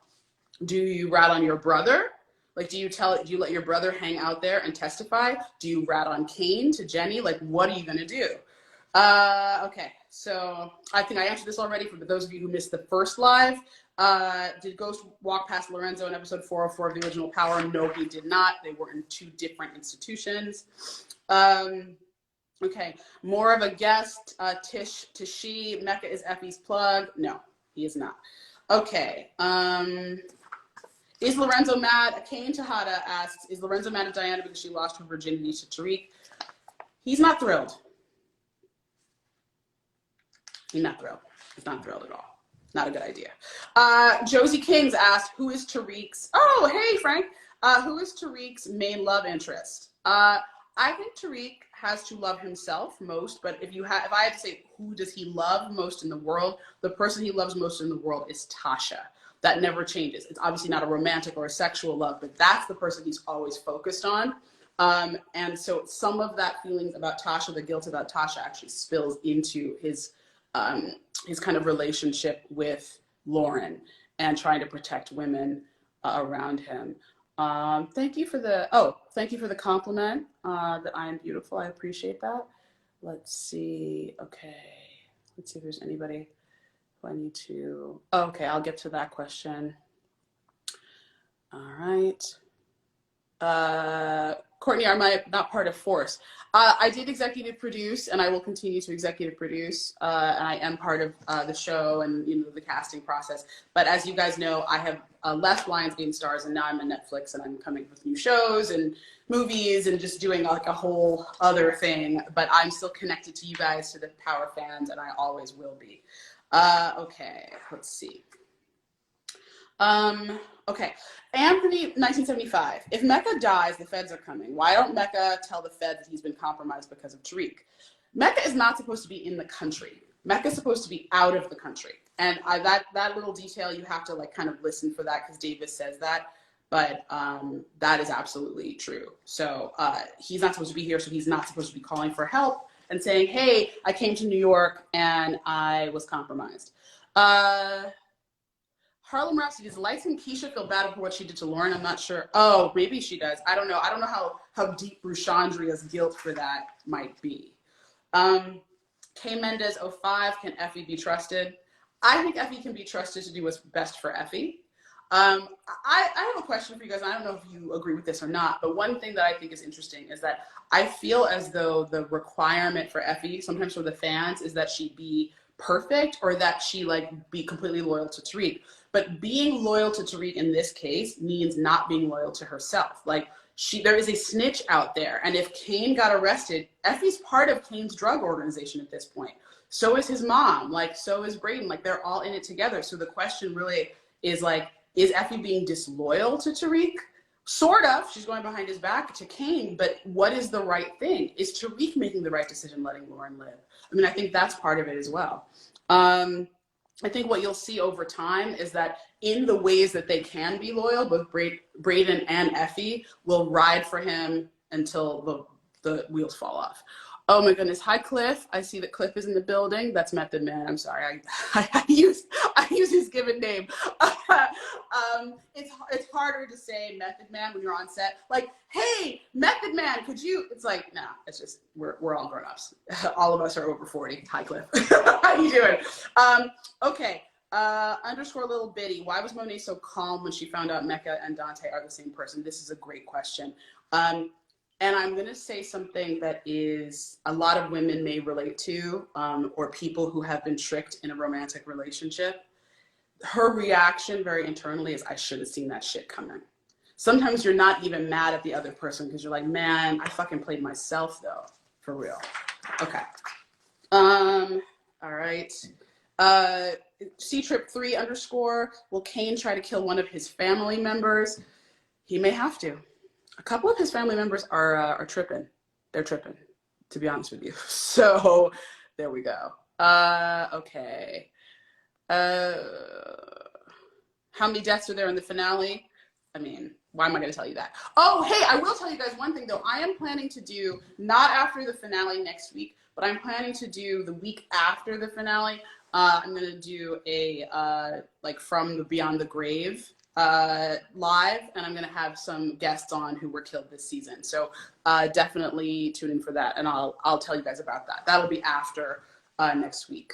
Do you rat on your brother? Like, do you let your brother hang out there and testify? Do you rat on Kane to Jenny? Like, what are you gonna do? Okay, so I think I answered this already for those of you who missed the first live. Did Ghost walk past Lorenzo in episode 404 of the original Power? No, he did not. They were in two different institutions. Okay, more of a guest. Tishi, Mecca is Effie's plug. No, he is not. Okay, is Lorenzo mad? Kane Tahada asks, is Lorenzo mad at Diana because she lost her virginity to Tariq? He's not thrilled. He's not thrilled. He's not thrilled at all. Not a good idea. Josie Kings asked, who is Tariq's, oh, hey, Frank. Who is Tariq's main love interest? I think Tariq has to love himself most, but if I had to say who does he love most in the world, the person he loves most in the world is Tasha. That never changes. It's obviously not a romantic or a sexual love, but that's the person he's always focused on. And so some of that feelings about Tasha, the guilt about Tasha, actually spills into his kind of relationship with Lauren and trying to protect women around him. Thank you for the compliment that I am beautiful. I appreciate that. Let's see. Okay. Let's see if there's anybody who I need to. Oh, okay, I'll get to that question. All right. Courtney, am I not part of Force? I did executive produce, and I will continue to executive produce, and I am part of the show and the casting process. But as you guys know, I have left Lionsgate Stars, and now I'm on Netflix, and I'm coming with new shows and movies and just doing like a whole other thing. But I'm still connected to you guys, to the Power fans, and I always will be. Okay, let's see. Okay, Anthony, 1975. If Mecca dies, the feds are coming. Why don't Mecca tell the feds that he's been compromised because of Tariq? Mecca is not supposed to be in the country. Mecca is supposed to be out of the country. And that little detail, you have to like kind of listen for that because Davis says that. But that is absolutely true. So he's not supposed to be here, so he's not supposed to be calling for help and saying, hey, I came to New York and I was compromised. Harlem Rhapsody, does light-skinned Keisha feel bad for what she did to Lauren? I'm not sure. Oh, maybe she does. I don't know. I don't know how deep Rushandria's guilt for that might be. K Mendez 05, can Effie be trusted? I think Effie can be trusted to do what's best for Effie. I have a question for you guys. I don't know if you agree with this or not, but one thing that I think is interesting is that I feel as though the requirement for Effie, sometimes for the fans, is that she be perfect or that she like be completely loyal to Tariq. But being loyal to Tariq in this case means not being loyal to herself. Like there is a snitch out there, and if Kane got arrested, Effie's part of Kane's drug organization at this point. So is his mom, like so is Braden, like they're all in it together. So the question really is like, is Effie being disloyal to Tariq? Sort of. She's going behind his back to Kane, but what is the right thing? Is Tariq making the right decision letting Lauren live? I mean, I think that's part of it as well. I think what you'll see over time is that in the ways that they can be loyal, both Braden and Effie will ride for him until the wheels fall off. Oh my goodness. Hi, Cliff. I see that Cliff is in the building. That's Method Man. I'm sorry. I use his given name. It's harder to say Method Man when you're on set. Like, hey, Method Man, could you? It's like, no, it's just, we're all grown ups. All of us are over 40. Hi, Cliff. How you doing? Okay. Underscore little bitty. Why was Monet so calm when she found out Mecca and Dante are the same person? This is a great question. And I'm going to say something that is a lot of women may relate to, or people who have been tricked in a romantic relationship. Her reaction very internally is, I should have seen that shit coming. Sometimes you're not even mad at the other person because you're like, man, I fucking played myself though, for real. Okay. All right. C-Trip3 underscore, will Kane try to kill one of his family members? He may have to. A couple of his family members are tripping. They're tripping, to be honest with you. So there we go. Okay. How many deaths are there in the finale? I mean, why am I going to tell you that? Oh, hey, I will tell you guys one thing, though. I am planning to do, not after the finale next week, but I'm planning to do the week after the finale. I'm going to do a, like, From the Beyond the Grave live, and I'm going to have some guests on who were killed this season. So definitely tune in for that, and I'll tell you guys about that. That'll be after next week.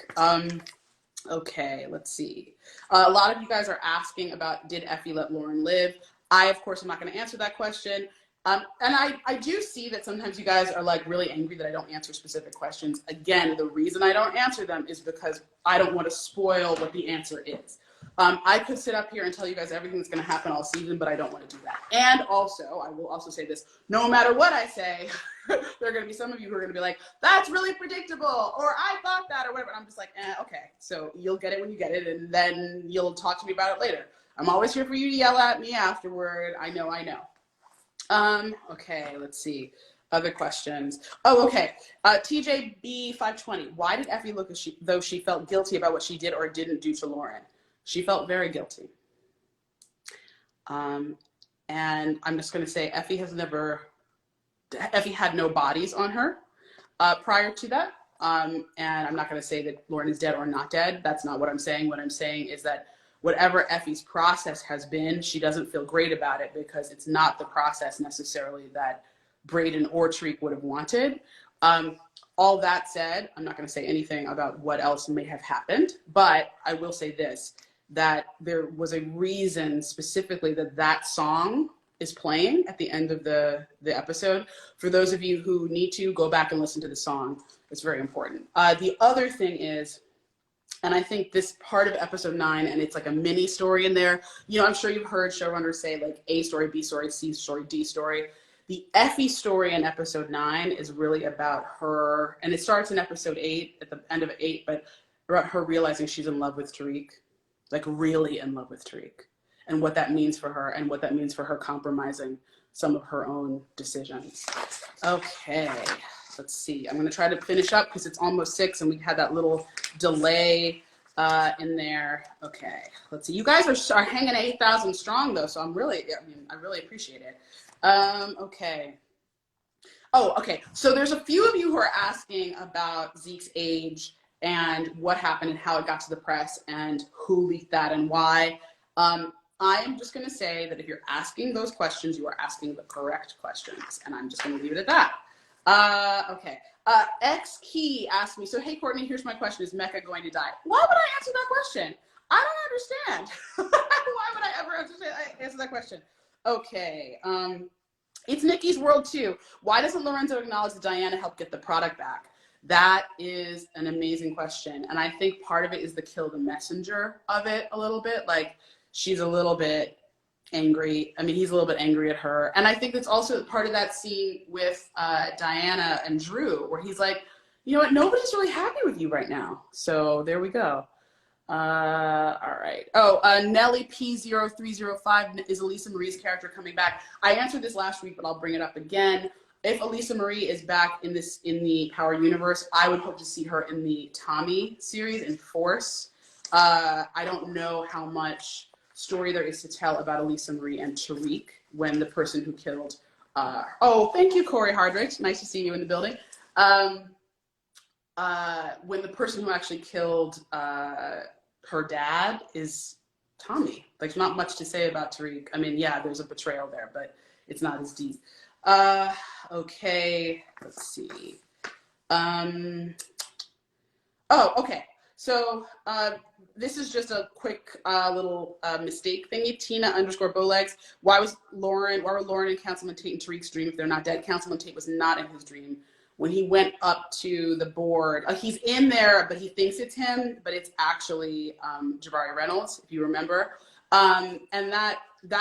Okay, let's see. A lot of you guys are asking about, did Effie let Lauren live? I, of course, am not going to answer that question. And I do see that sometimes you guys are like really angry that I don't answer specific questions. Again, the reason I don't answer them is because I don't want to spoil what the answer is. I could sit up here and tell you guys everything that's going to happen all season, but I don't want to do that. And also, I will also say this, no matter what I say, there are going to be some of you who are going to be like, that's really predictable, or I thought that, or whatever. And I'm just like, okay. So you'll get it when you get it, and then you'll talk to me about it later. I'm always here for you to yell at me afterward. I know. Okay, let's see. Other questions. Oh, okay. TJB520. Why did Effie look as though she felt guilty about what she did or didn't do to Lauren? She felt very guilty. And I'm just going to say Effie had no bodies on her prior to that. And I'm not going to say that Lauren is dead or not dead. That's not what I'm saying. What I'm saying is that whatever Effie's process has been, she doesn't feel great about it because it's not the process necessarily that Braden or Tariq would have wanted. All that said, I'm not going to say anything about what else may have happened, but I will say this, that there was a reason specifically that song is playing at the end of the episode. For those of you who need to, go back and listen to the song. It's very important. The other thing is, and I think this part of episode 9, and it's like a mini story in there, you know, I'm sure you've heard showrunners say like A story, B story, C story, D story. The Effie story in episode 9 is really about her, and it starts in episode 8, at the end of 8, but about her realizing she's in love with Tariq, like really in love with Tariq, and what that means for her, and what that means for her compromising some of her own decisions. Okay, let's see. I'm gonna try to finish up because it's almost 6 and we had that little delay in there. Okay, let's see. You guys are hanging at 8,000 strong though, so I really appreciate it. Okay. Oh, okay. So there's a few of you who are asking about Zeke's age and what happened and how it got to the press and who leaked that and why. I am just going to say that if you're asking those questions, you are asking the correct questions, and I'm just going to leave it at that. Okay. X Key asked me, so hey, Courtney, here's my question. Is Mecca going to die? Why would I answer that question? I don't understand. Why would I ever answer that question? Okay. It's Nikki's world too. Why doesn't Lorenzo acknowledge that Diana helped get the product back? That is an amazing question. And I think part of it is the kill the messenger of it a little bit. Like, she's a little bit angry. I mean, he's a little bit angry at her. And I think that's also part of that scene with Diana and Drew, where he's like, you know what, nobody's really happy with you right now. So there we go. All right. Oh, Nelly P0305, is Elisa Marie's character coming back? I answered this last week, but I'll bring it up again. If Elisa Marie is back in the Power universe, I would hope to see her in the Tommy series in Force. I don't know how much story there is to tell about Elisa Marie and Tariq when the person who killed, oh, thank you, Corey Hardrich. Nice to see you in the building. When the person who actually killed her dad is Tommy. Like, not much to say about Tariq. I mean, yeah, there's a betrayal there, but it's not as deep. Okay, let's see. Oh, okay. So this is just a quick little mistake thingy. Tina_Bowlegs. Why were Lauren and Councilman Tate in Tariq's dream if they're not dead? Councilman Tate was not in his dream. When he went up to the board, he's in there, but he thinks it's him, but it's actually Jabari Reynolds, if you remember. And that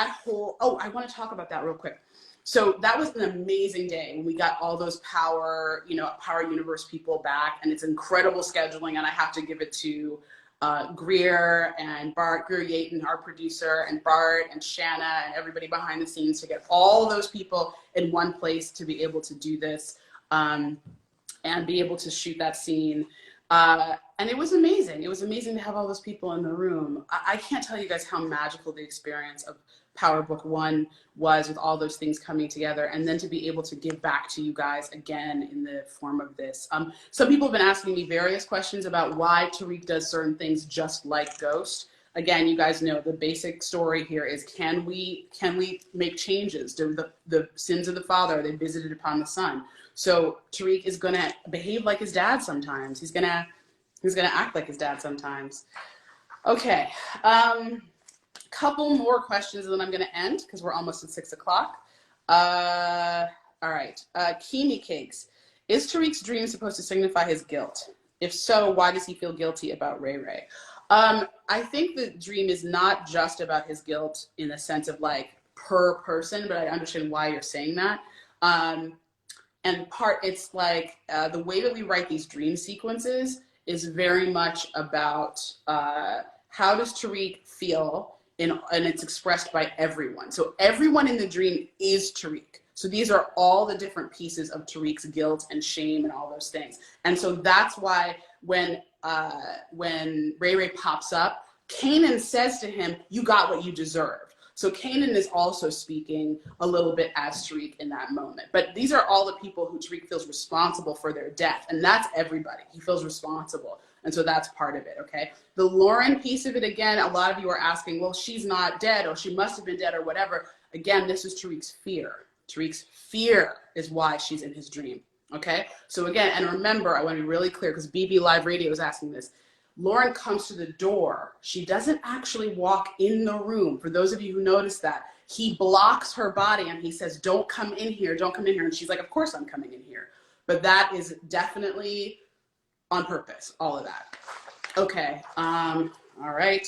whole, oh, I want to talk about that real quick. So that was an amazing day when we got all those Power Universe people back, and it's incredible scheduling, and I have to give it to Greer and Bart, Greer Yaten, our producer, and Bart and Shanna and everybody behind the scenes to get all those people in one place to be able to do this. And be able to shoot that scene. And it was amazing. It was amazing to have all those people in the room. I can't tell you guys how magical the experience of Power Book 1 was, with all those things coming together, and then to be able to give back to you guys again in the form of this. Some people have been asking me various questions about why Tariq does certain things just like Ghost. Again, you guys know the basic story here is, can we make changes? Do the sins of the father, are they visited upon the son? So Tariq is gonna behave like his dad sometimes. He's gonna act like his dad sometimes. Okay, couple more questions and then I'm gonna end because we're almost at 6 o'clock. All right, Kimi Cakes. Is Tariq's dream supposed to signify his guilt? If so, why does he feel guilty about Ray Ray? I think the dream is not just about his guilt in the sense of like per person, but I understand why you're saying that. And it's like the way that we write these dream sequences is very much about how does Tariq feel, and it's expressed by everyone. So everyone in the dream is Tariq. So these are all the different pieces of Tariq's guilt and shame and all those things. And so that's why when Ray Ray pops up, Kanan says to him, "You got what you deserved." So Kanan is also speaking a little bit as Tariq in that moment. But these are all the people who Tariq feels responsible for their death. And that's everybody. He feels responsible. And so that's part of it, okay? The Lauren piece of it, again, a lot of you are asking, well, she's not dead, or she must have been dead, or whatever. Again, this is Tariq's fear. Tariq's fear is why she's in his dream, okay? So again, and remember, I want to be really clear, because BB Live Radio is asking this. Lauren comes to the door. She doesn't actually walk in the room. For those of you who noticed that, he blocks her body and he says, "Don't come in here, don't come in here." And she's like, "Of course I'm coming in here." But that is definitely on purpose, all of that. Okay, all right,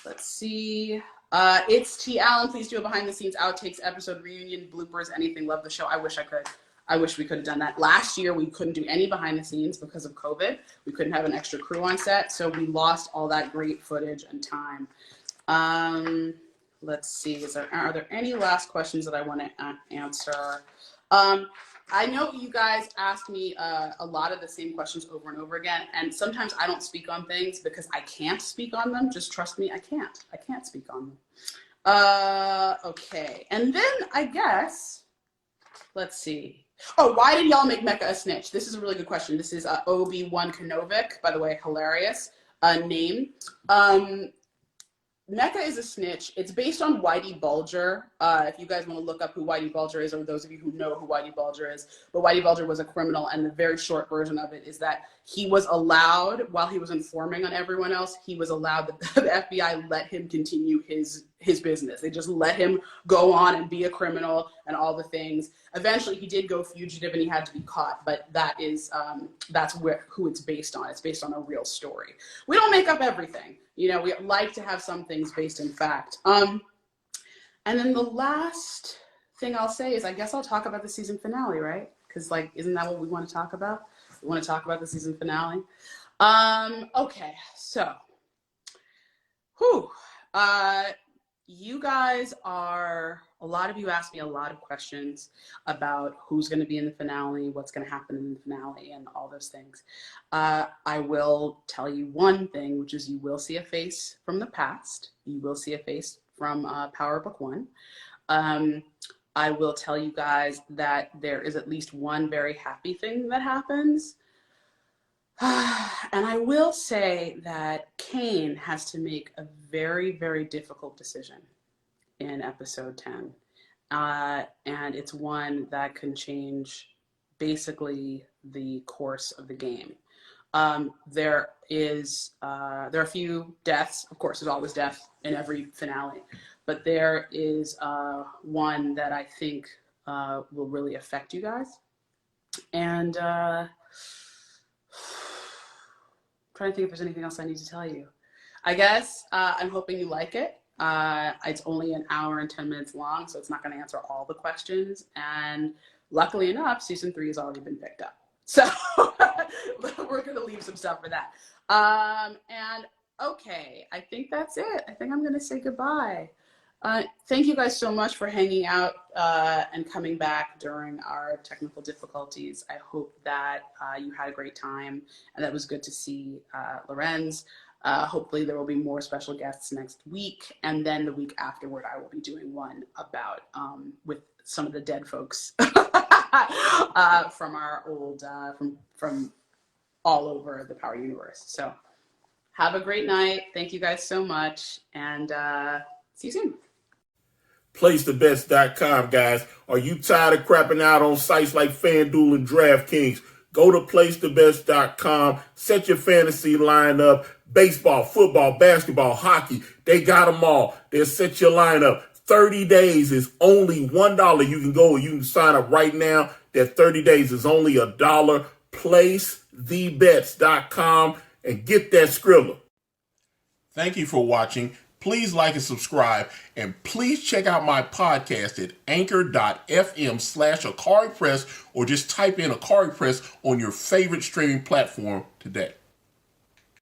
let's see. It's T. Allen. Please do a behind the scenes outtakes, episode reunion, bloopers, anything. Love the show. I wish I could. I wish we could have done that. Last year, we couldn't do any behind the scenes because of COVID. We couldn't have an extra crew on set, so we lost all that great footage and time. Let's see, are there any last questions that I want to answer? I know you guys ask me a lot of the same questions over and over again, and sometimes I don't speak on things because I can't speak on them. Just trust me, I can't speak on them. Okay, and then I guess, let's see. Oh, why did y'all make Mecca a snitch? This is a really good question. This is Obi-Wan Kenovic, by the way, hilarious name. Mecca is a snitch. It's based on Whitey Bulger. If you guys want to look up who Whitey Bulger is, or those of you who know who Whitey Bulger is, but Whitey Bulger was a criminal, and the very short version of it is that he was allowed, while he was informing on everyone else, he was allowed, the FBI let him continue his business. They just let him go on and be a criminal and all the things. Eventually, he did go fugitive and he had to be caught, but that's who it's based on. It's based on a real story. We don't make up everything. You know, we like to have some things based in fact. And then the last thing I'll say is I guess I'll talk about the season finale, right? Because, like, isn't that what we want to talk about? We want to talk about the season finale. Okay, so, you guys a lot of you asked me a lot of questions about who's going to be in the finale, what's going to happen in the finale, and all those things. I will tell you one thing, which is you will see a face from the past. You will see a face from Power Book 1. I will tell you guys that there is at least one very happy thing that happens. And I will say that Kane has to make a very, very difficult decision in episode 10. And it's one that can change basically the course of the game. There are a few deaths. Of course, there's always death in every finale. But there is one that I think will really affect you guys. And trying to think if there's anything else I need to tell you. I guess I'm hoping you like it. It's only an hour and 10 minutes long, so it's not going to answer all the questions. And luckily enough, season 3 has already been picked up. So we're going to leave some stuff for that. And okay, I think that's it. I think I'm going to say goodbye. Thank you guys so much for hanging out and coming back during our technical difficulties. I hope that you had a great time and that was good to see Larenz. Hopefully there will be more special guests next week, and then the week afterward I will be doing one about with some of the dead folks from our old from all over the Power universe. So have a great night. Thank you guys so much, and see you soon. PlaceTheBets.com, guys. Are you tired of crapping out on sites like Fanduel and Draftkings? Go to PlaceTheBets.com. Set your fantasy lineup. Baseball, football, basketball, hockey. They got them all. They'll set your lineup. 30 days is only $1. You can go, you can sign up right now. That 30 days is only $1. PlaceTheBets.com and get that Skrilla. Thank you for watching. Please like and subscribe, and please check out my podcast at anchor.fm/AkariPress, or just type in Akari Press on your favorite streaming platform today.